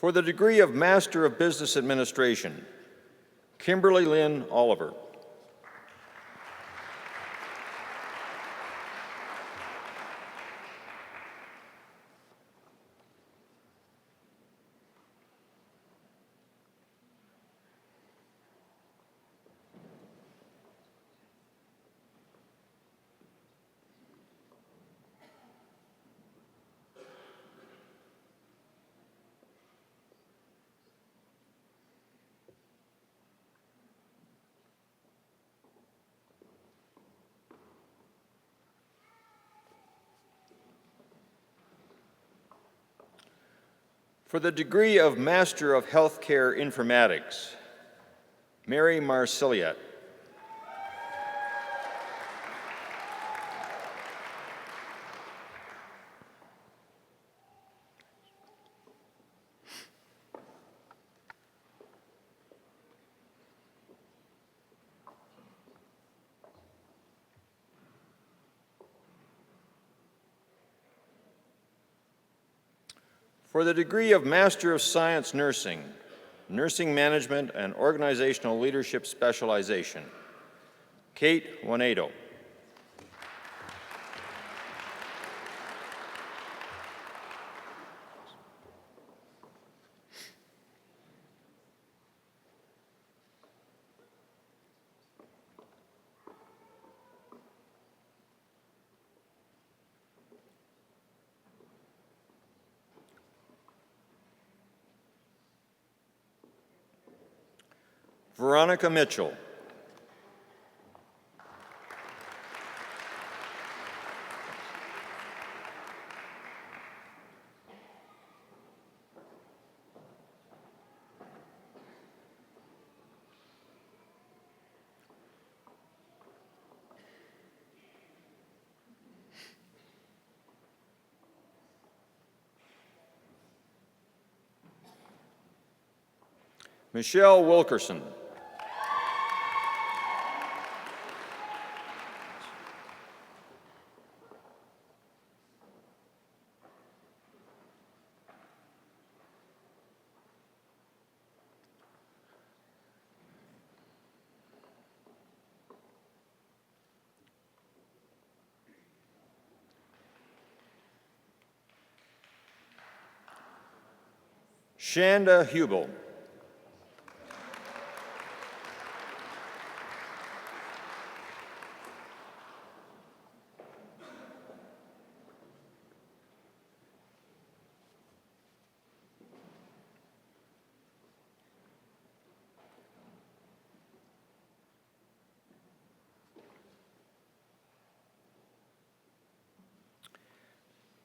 For the degree of Master of Business Administration, Kimberly Lynn Oliver. For the degree of Master of Healthcare Informatics, Mary Marsiliat. For the degree of Master of Science Nursing, Nursing Management and Organizational Leadership Specialization, Kate Wanedo. Veronica Mitchell. Michelle Wilkerson. Shanda Hubel.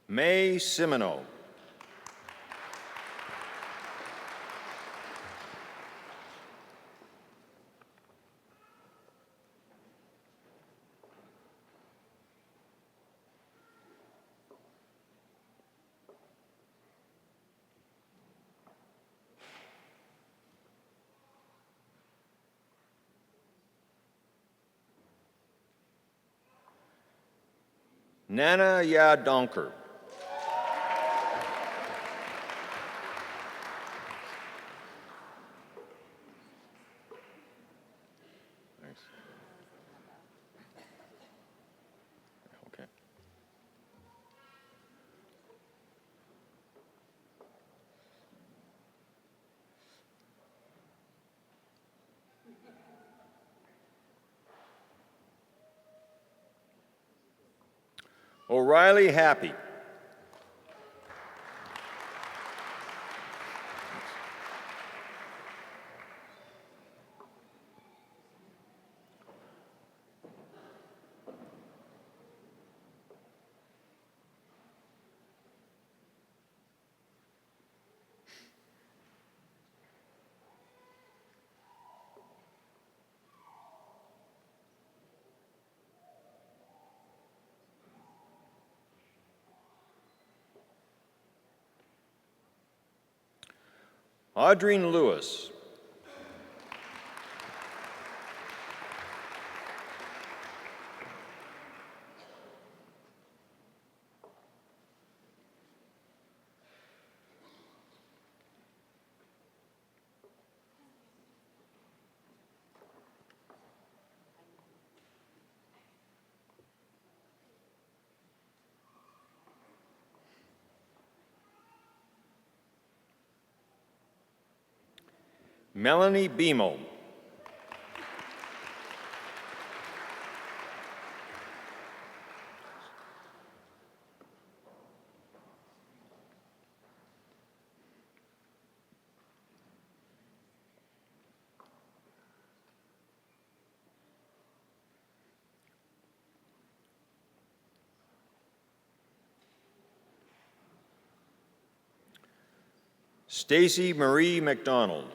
May Simino. Nana Yadonker. Thanks. Okay. O'Reilly Happy. Audrine Lewis. Melanie Bemo. Stacy Marie McDonald.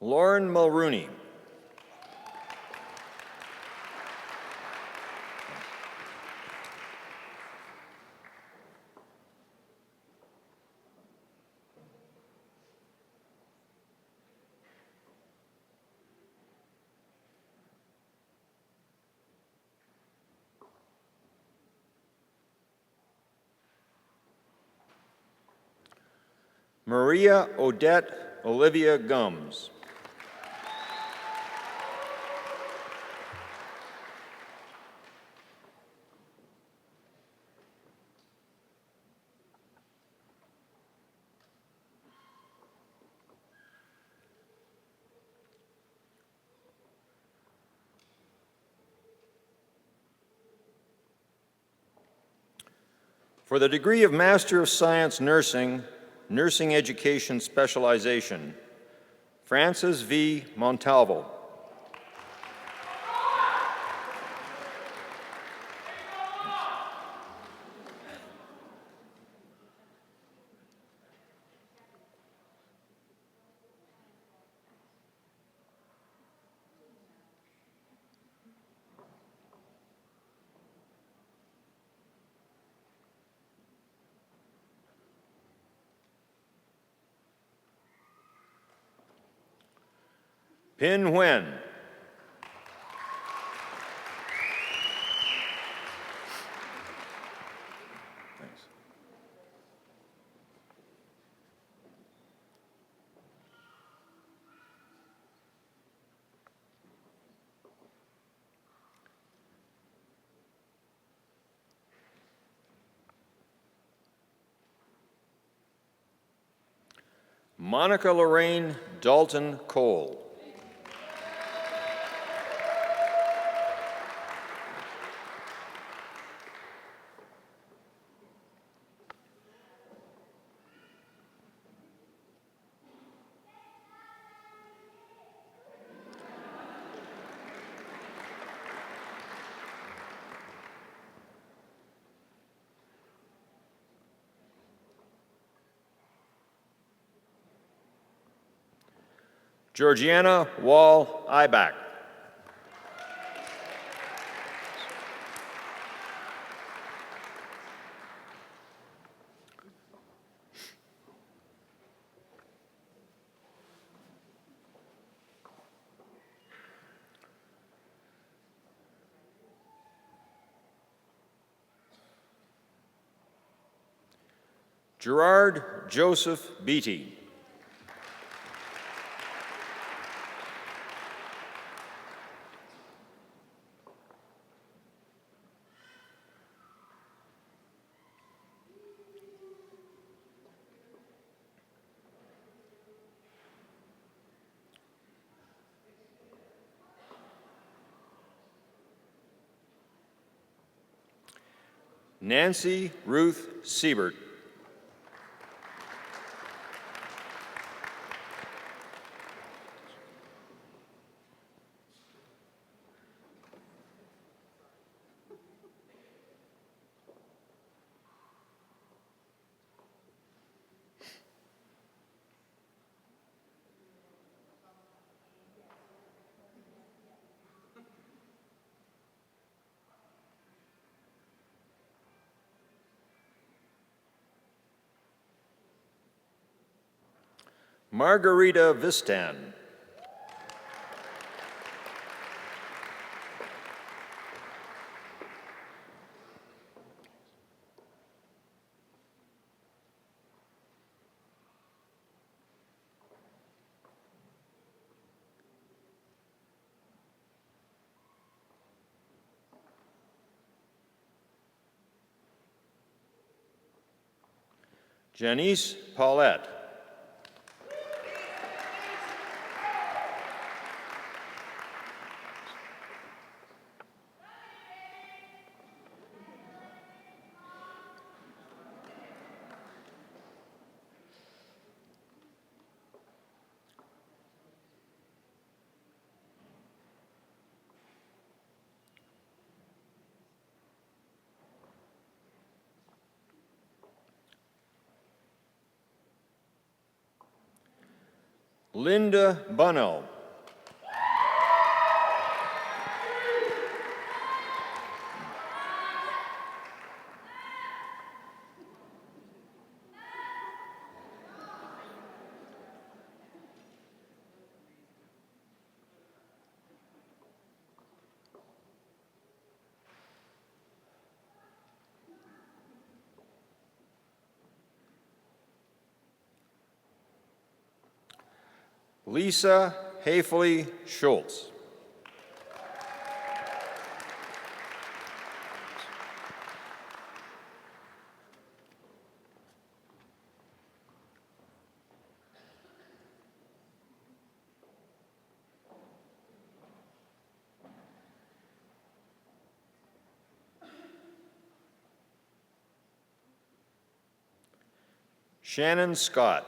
Lauren Mulrooney. Maria Odette Olivia Gums. For the degree of Master of Science Nursing, Nursing Education Specialization, Francis V. Montalvo. Pin Nguyen. Thanks. Monica Lorraine Dalton Cole. Georgiana Wall Ibach. Gerard Joseph Beatty. Nancy Ruth Siebert. Margarita Vistan. Janice Paulette. Linda Bunnell. Lisa Hafley Schultz. Shannon Scott.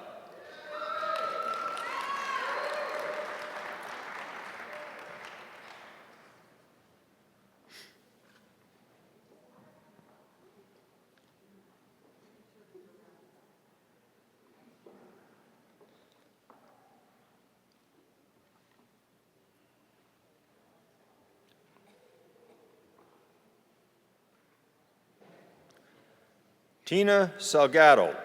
Tina Salgado.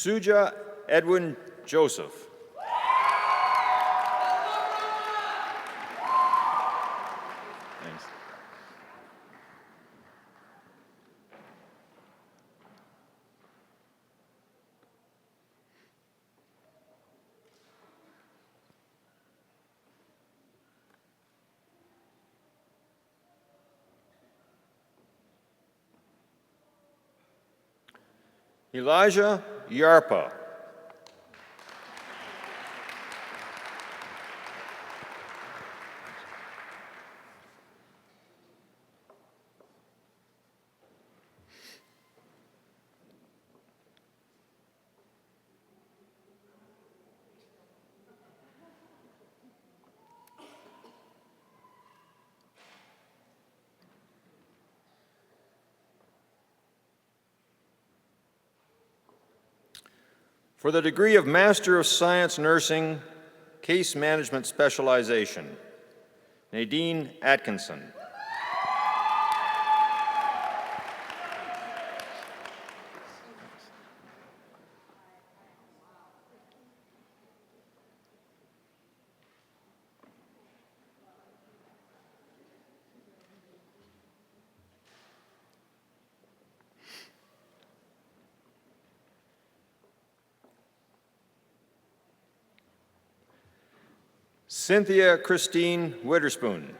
Suja Edwin Joseph. Thanks. Elijah Yarpa. For the degree of Master of Science Nursing, Case Management Specialization, Nadine Atkinson. Cynthia Christine Witherspoon.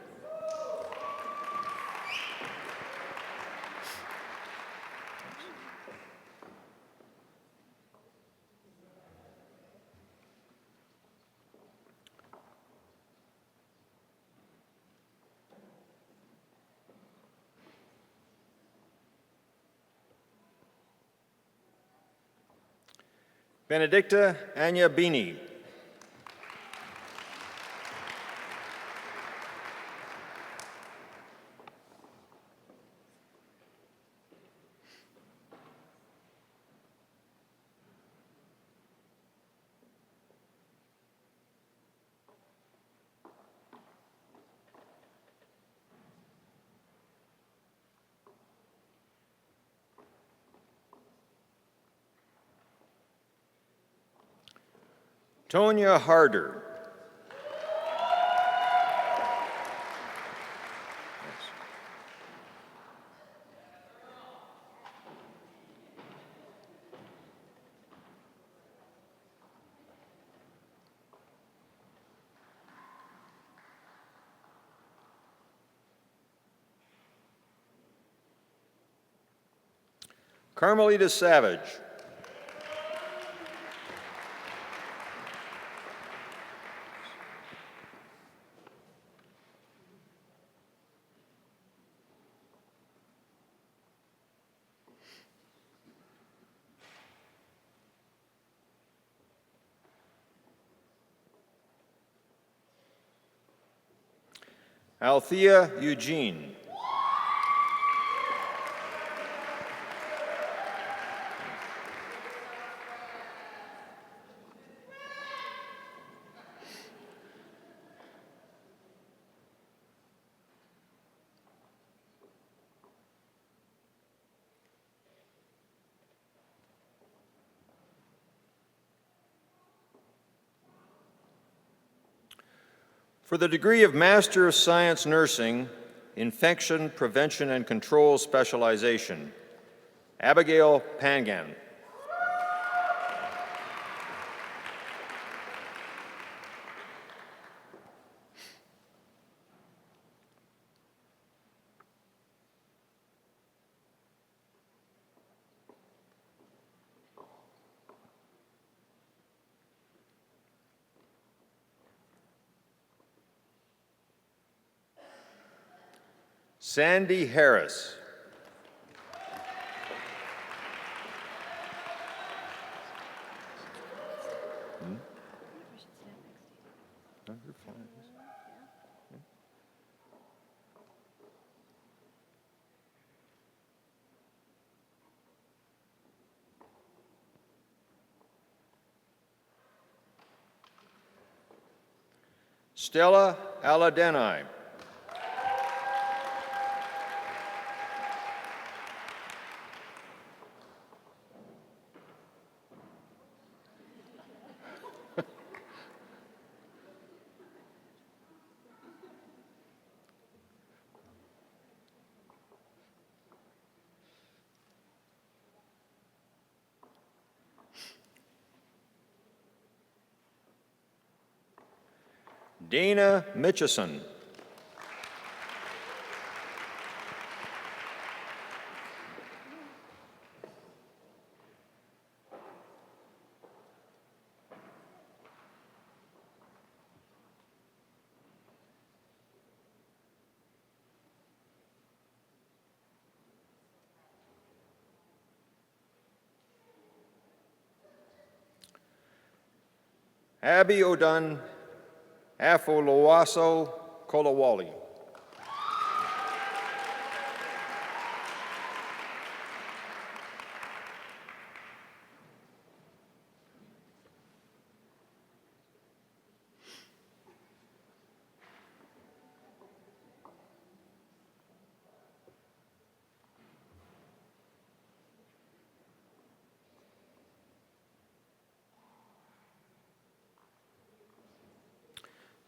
Benedicta Anya Bini. Tonya Harder. Carmelita Savage. Althea Eugene. For the degree of Master of Science Nursing, Infection Prevention and Control Specialization, Abigail Pangan. Sandy Harris. No, you're fine. Stella Aladenai. Dana Mitchison. Abby Odun Afolowaso Kolawali.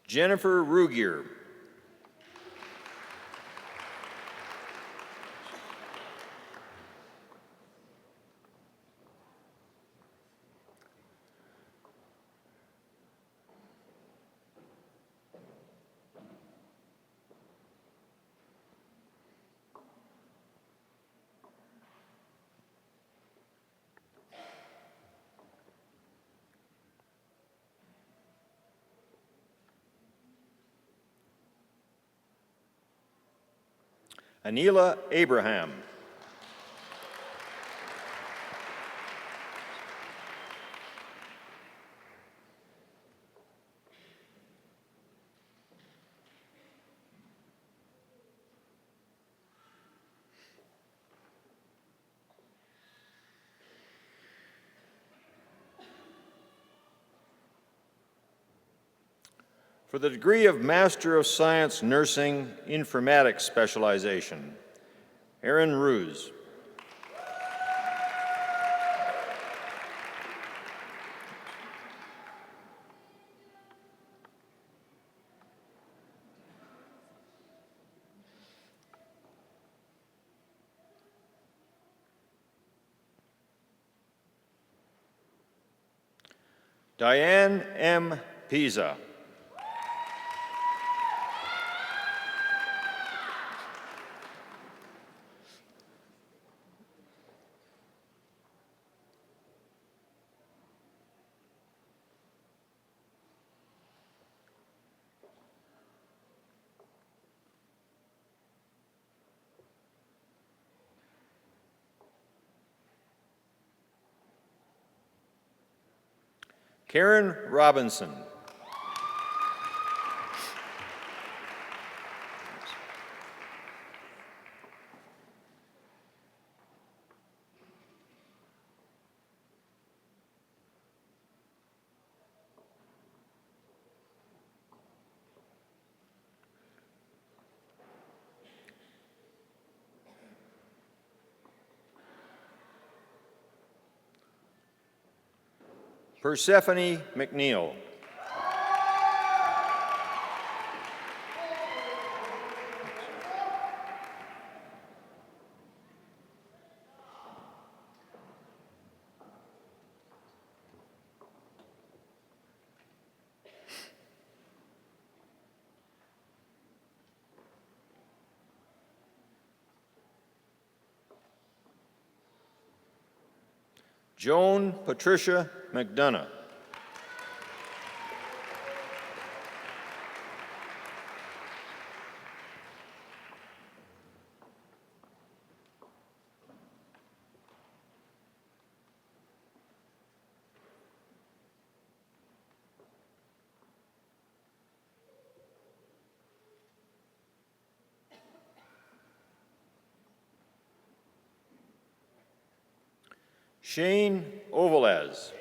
Jennifer Rugier. Anila Abraham. For the degree of Master of Science Nursing Informatics Specialization, Aaron Ruse. Diane M. Pisa. Karen Robinson. Persephone McNeil. Joan Patricia McDonough. Shane Ovalez.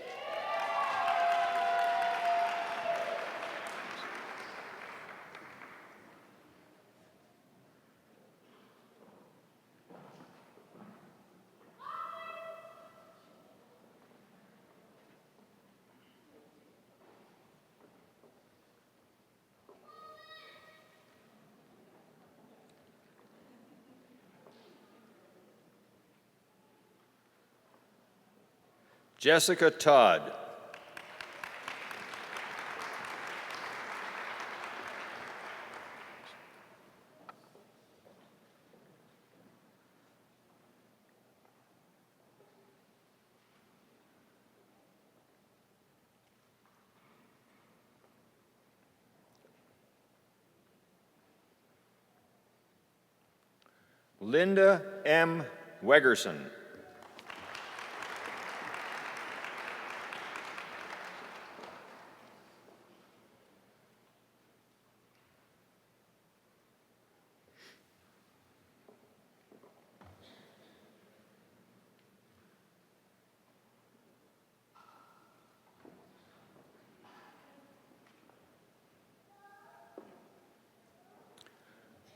Jessica Todd. Linda M. Wegerson.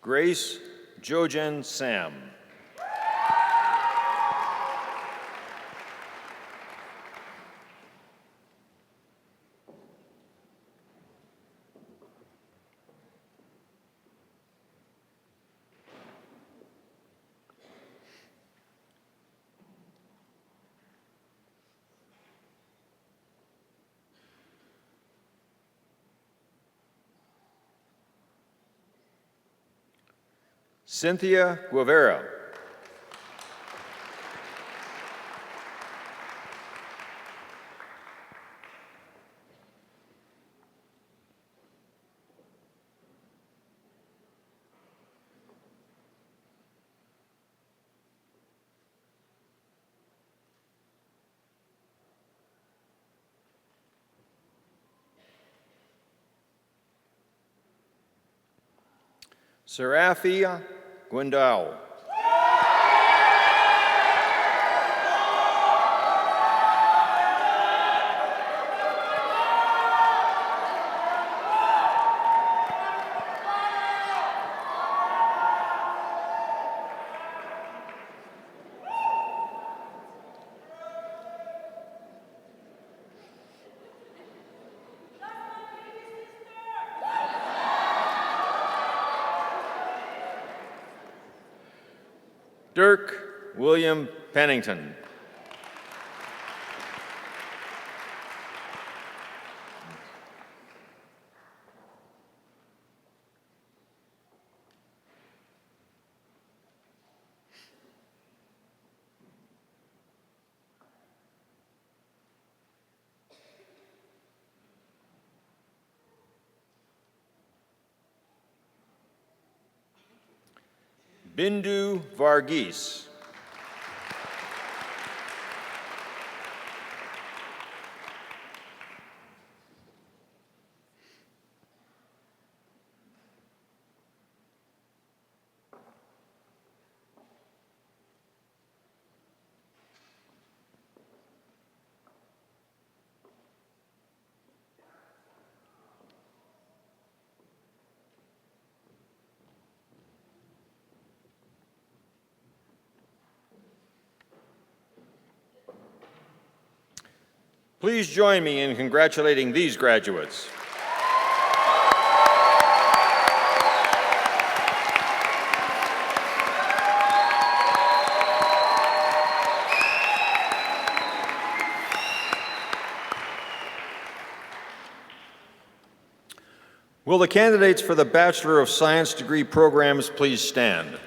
Grace Jojen Sam. Cynthia Guevara. Serafia Gwendal. Dirk William Pennington. Bindu Varghese. Please join me in congratulating these graduates. Will the candidates for the Bachelor of Science degree programs please stand?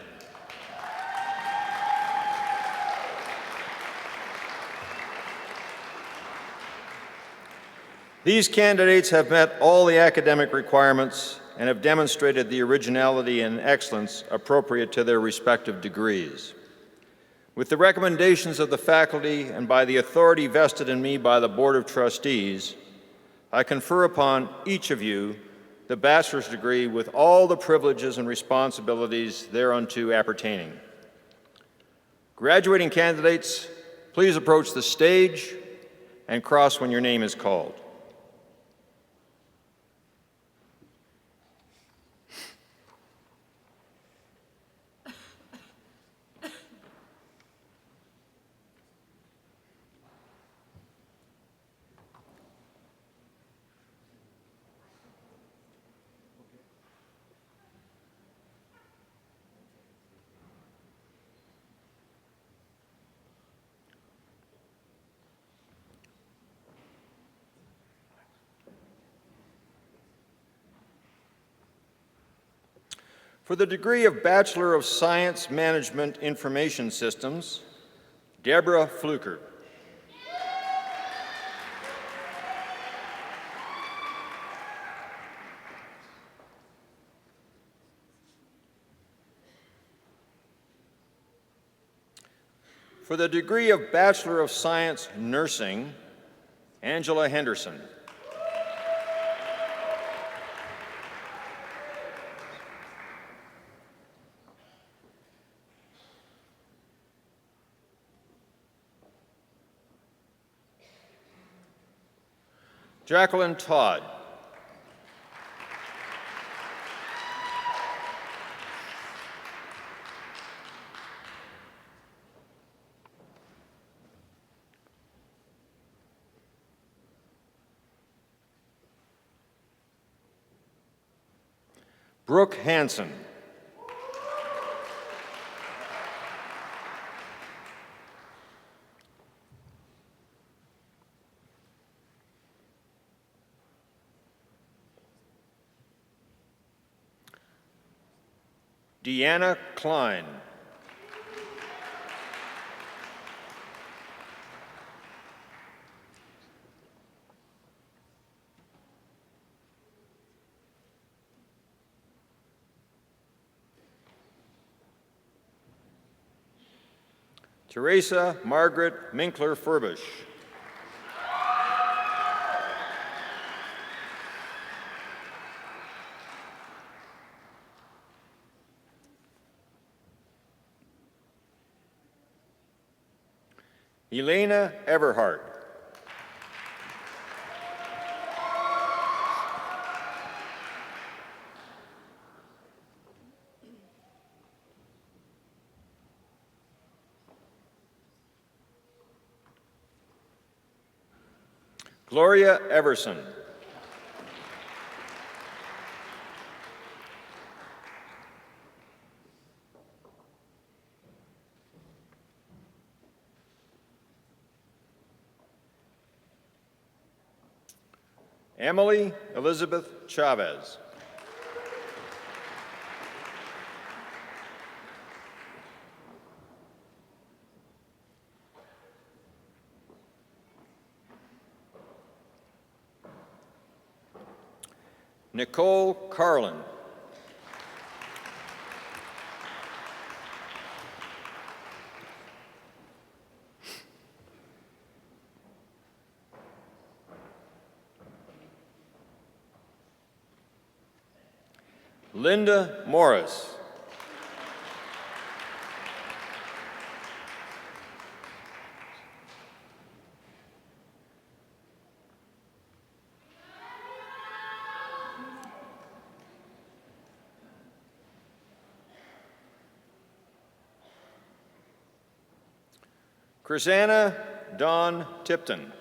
These candidates have met all the academic requirements and have demonstrated the originality and excellence appropriate to their respective degrees. With the recommendations of the faculty and by the authority vested in me by the Board of Trustees, I confer upon each of you the bachelor's degree with all the privileges and responsibilities thereunto appertaining. Graduating candidates, please approach the stage and cross when your name is called. For the degree of Bachelor of Science Management Information Systems, Deborah Fluker. For the degree of Bachelor of Science Nursing, Angela Henderson. Jacqueline Todd. Brooke Hansen. Deanna Klein. Teresa Margaret Minkler-Furbish. Elena Everhart. Gloria Everson. Emily Elizabeth Chavez. Nicole Carlin. Linda Morris. Chrisanna Dawn Tipton.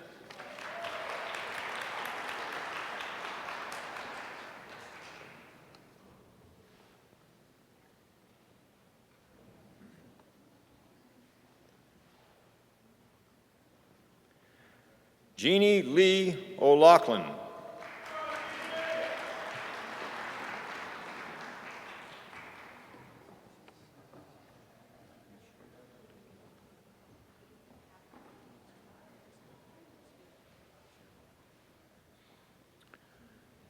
Jeannie Lee O'Loughlin.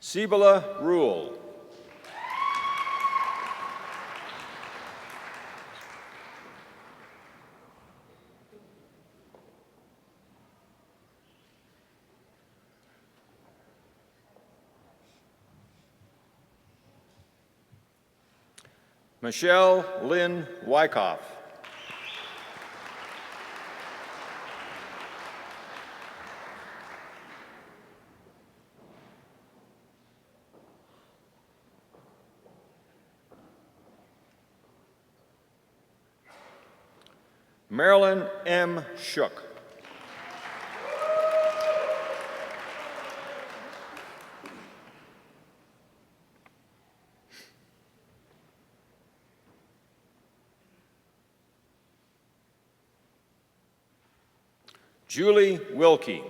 Sibala Rule. Michelle Lynn Wyckoff. Marilyn M. Shook. Julie Wilkie.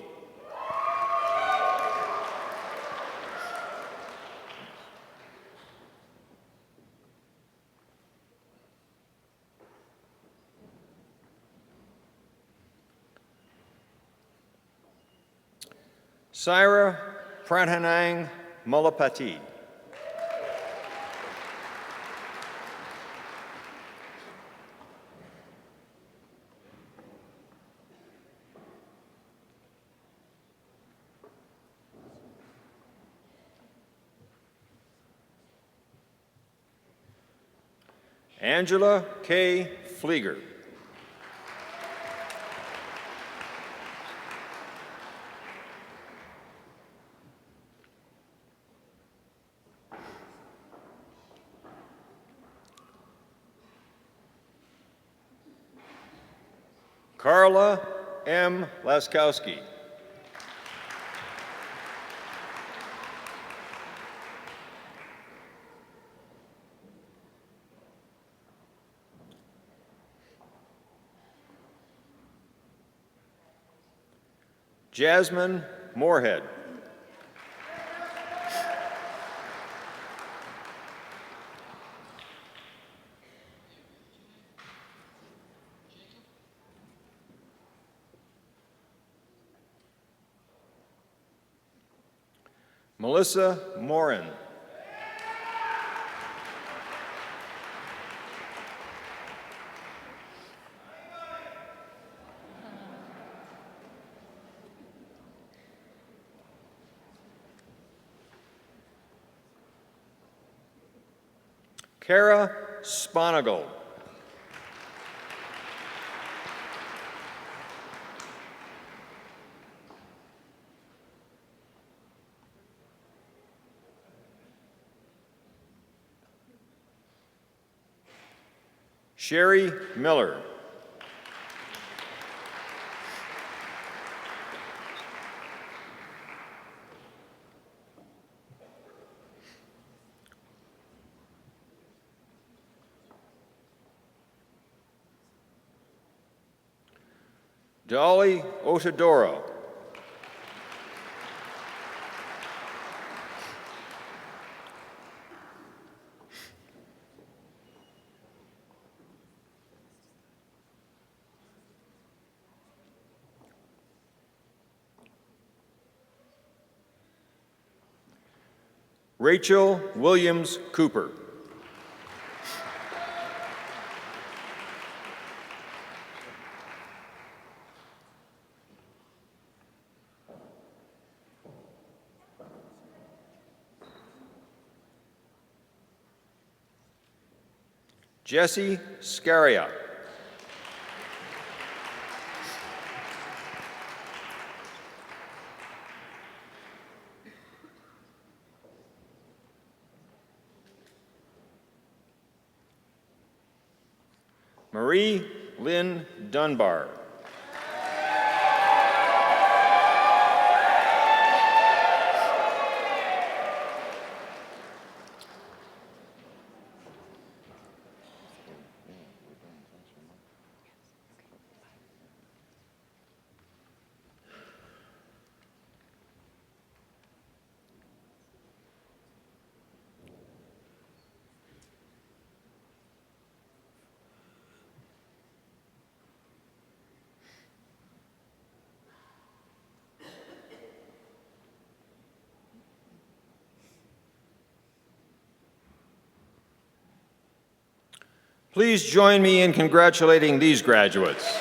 Syra Pradhanang Mullapati. Angela K. Flieger. Carla M. Laskowski. Jasmine Moorhead. Melissa Morin. Kara Sponigal. Sherry Miller. Dolly Otadoro. Rachel Williams Cooper. Jesse Scaria. Marie Lynn Dunbar. Please join me in congratulating these graduates.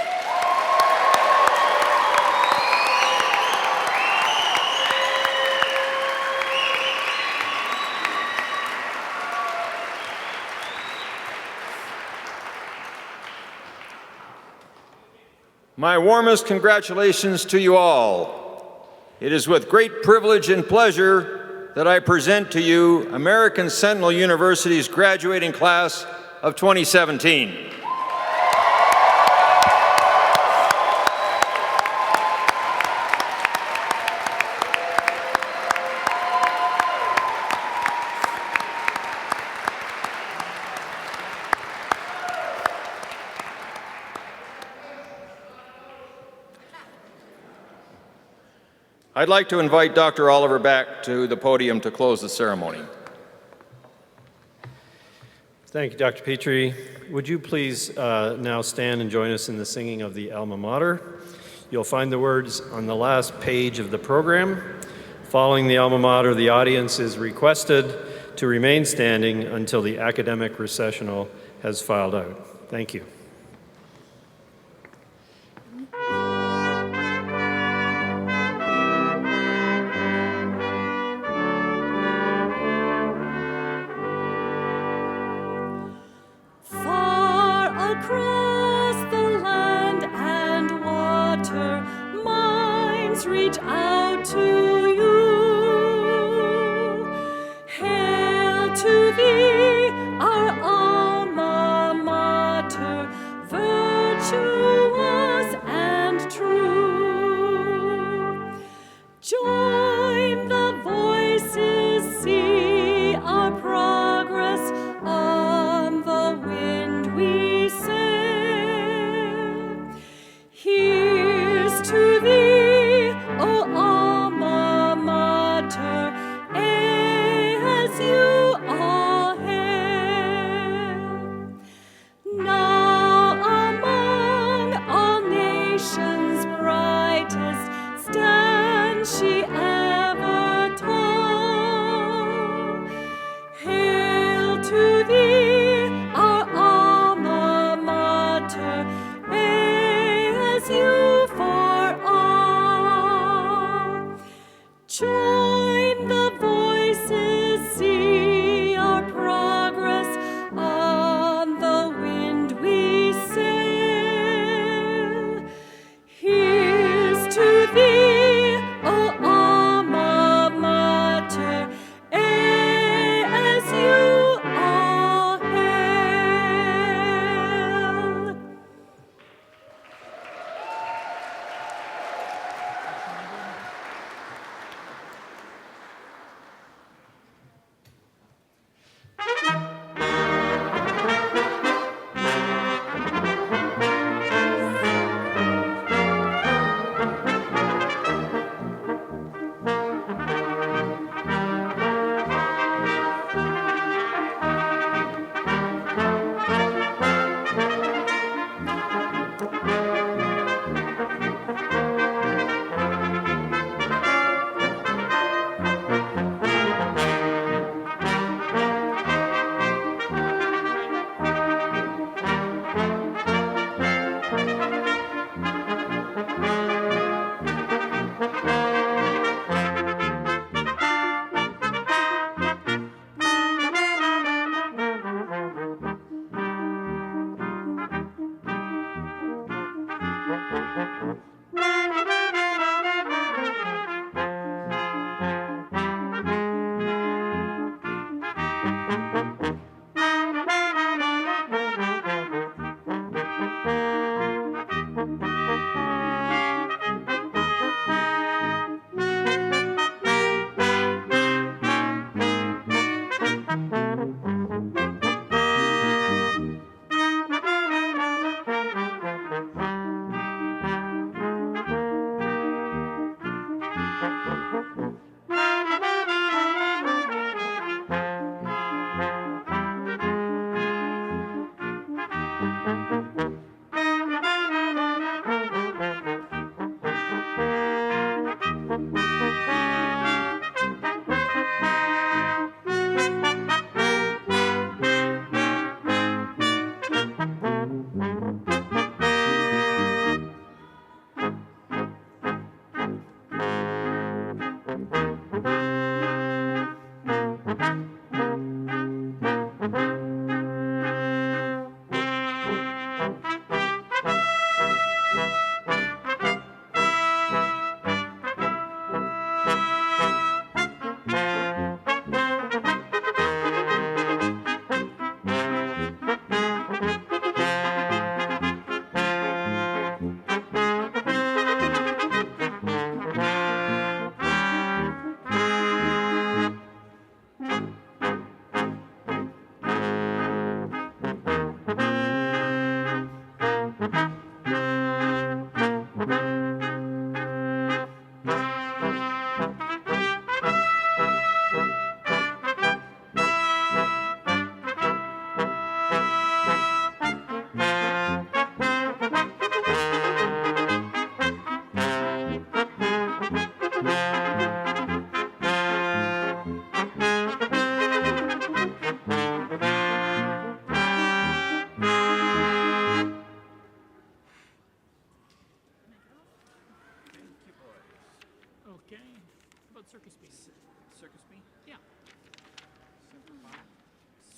My warmest congratulations to you all. It is with great privilege and pleasure that I present to you American Sentinel University's graduating class of 2017. I'd like to invite Dr. Oliver back to the podium to close the ceremony.
Thank you, Dr. Petrie. Would you please now stand and join us in the singing of the Alma Mater? You'll find the words on the last page of the program. Following the Alma Mater, the audience is requested to remain standing until the academic recessional has filed out. Thank you.
Far across the land and water, minds reach out to you. Hail to thee, our alma mater,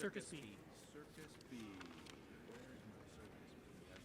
Circus B.
Circus B. Where's my Circus B? That's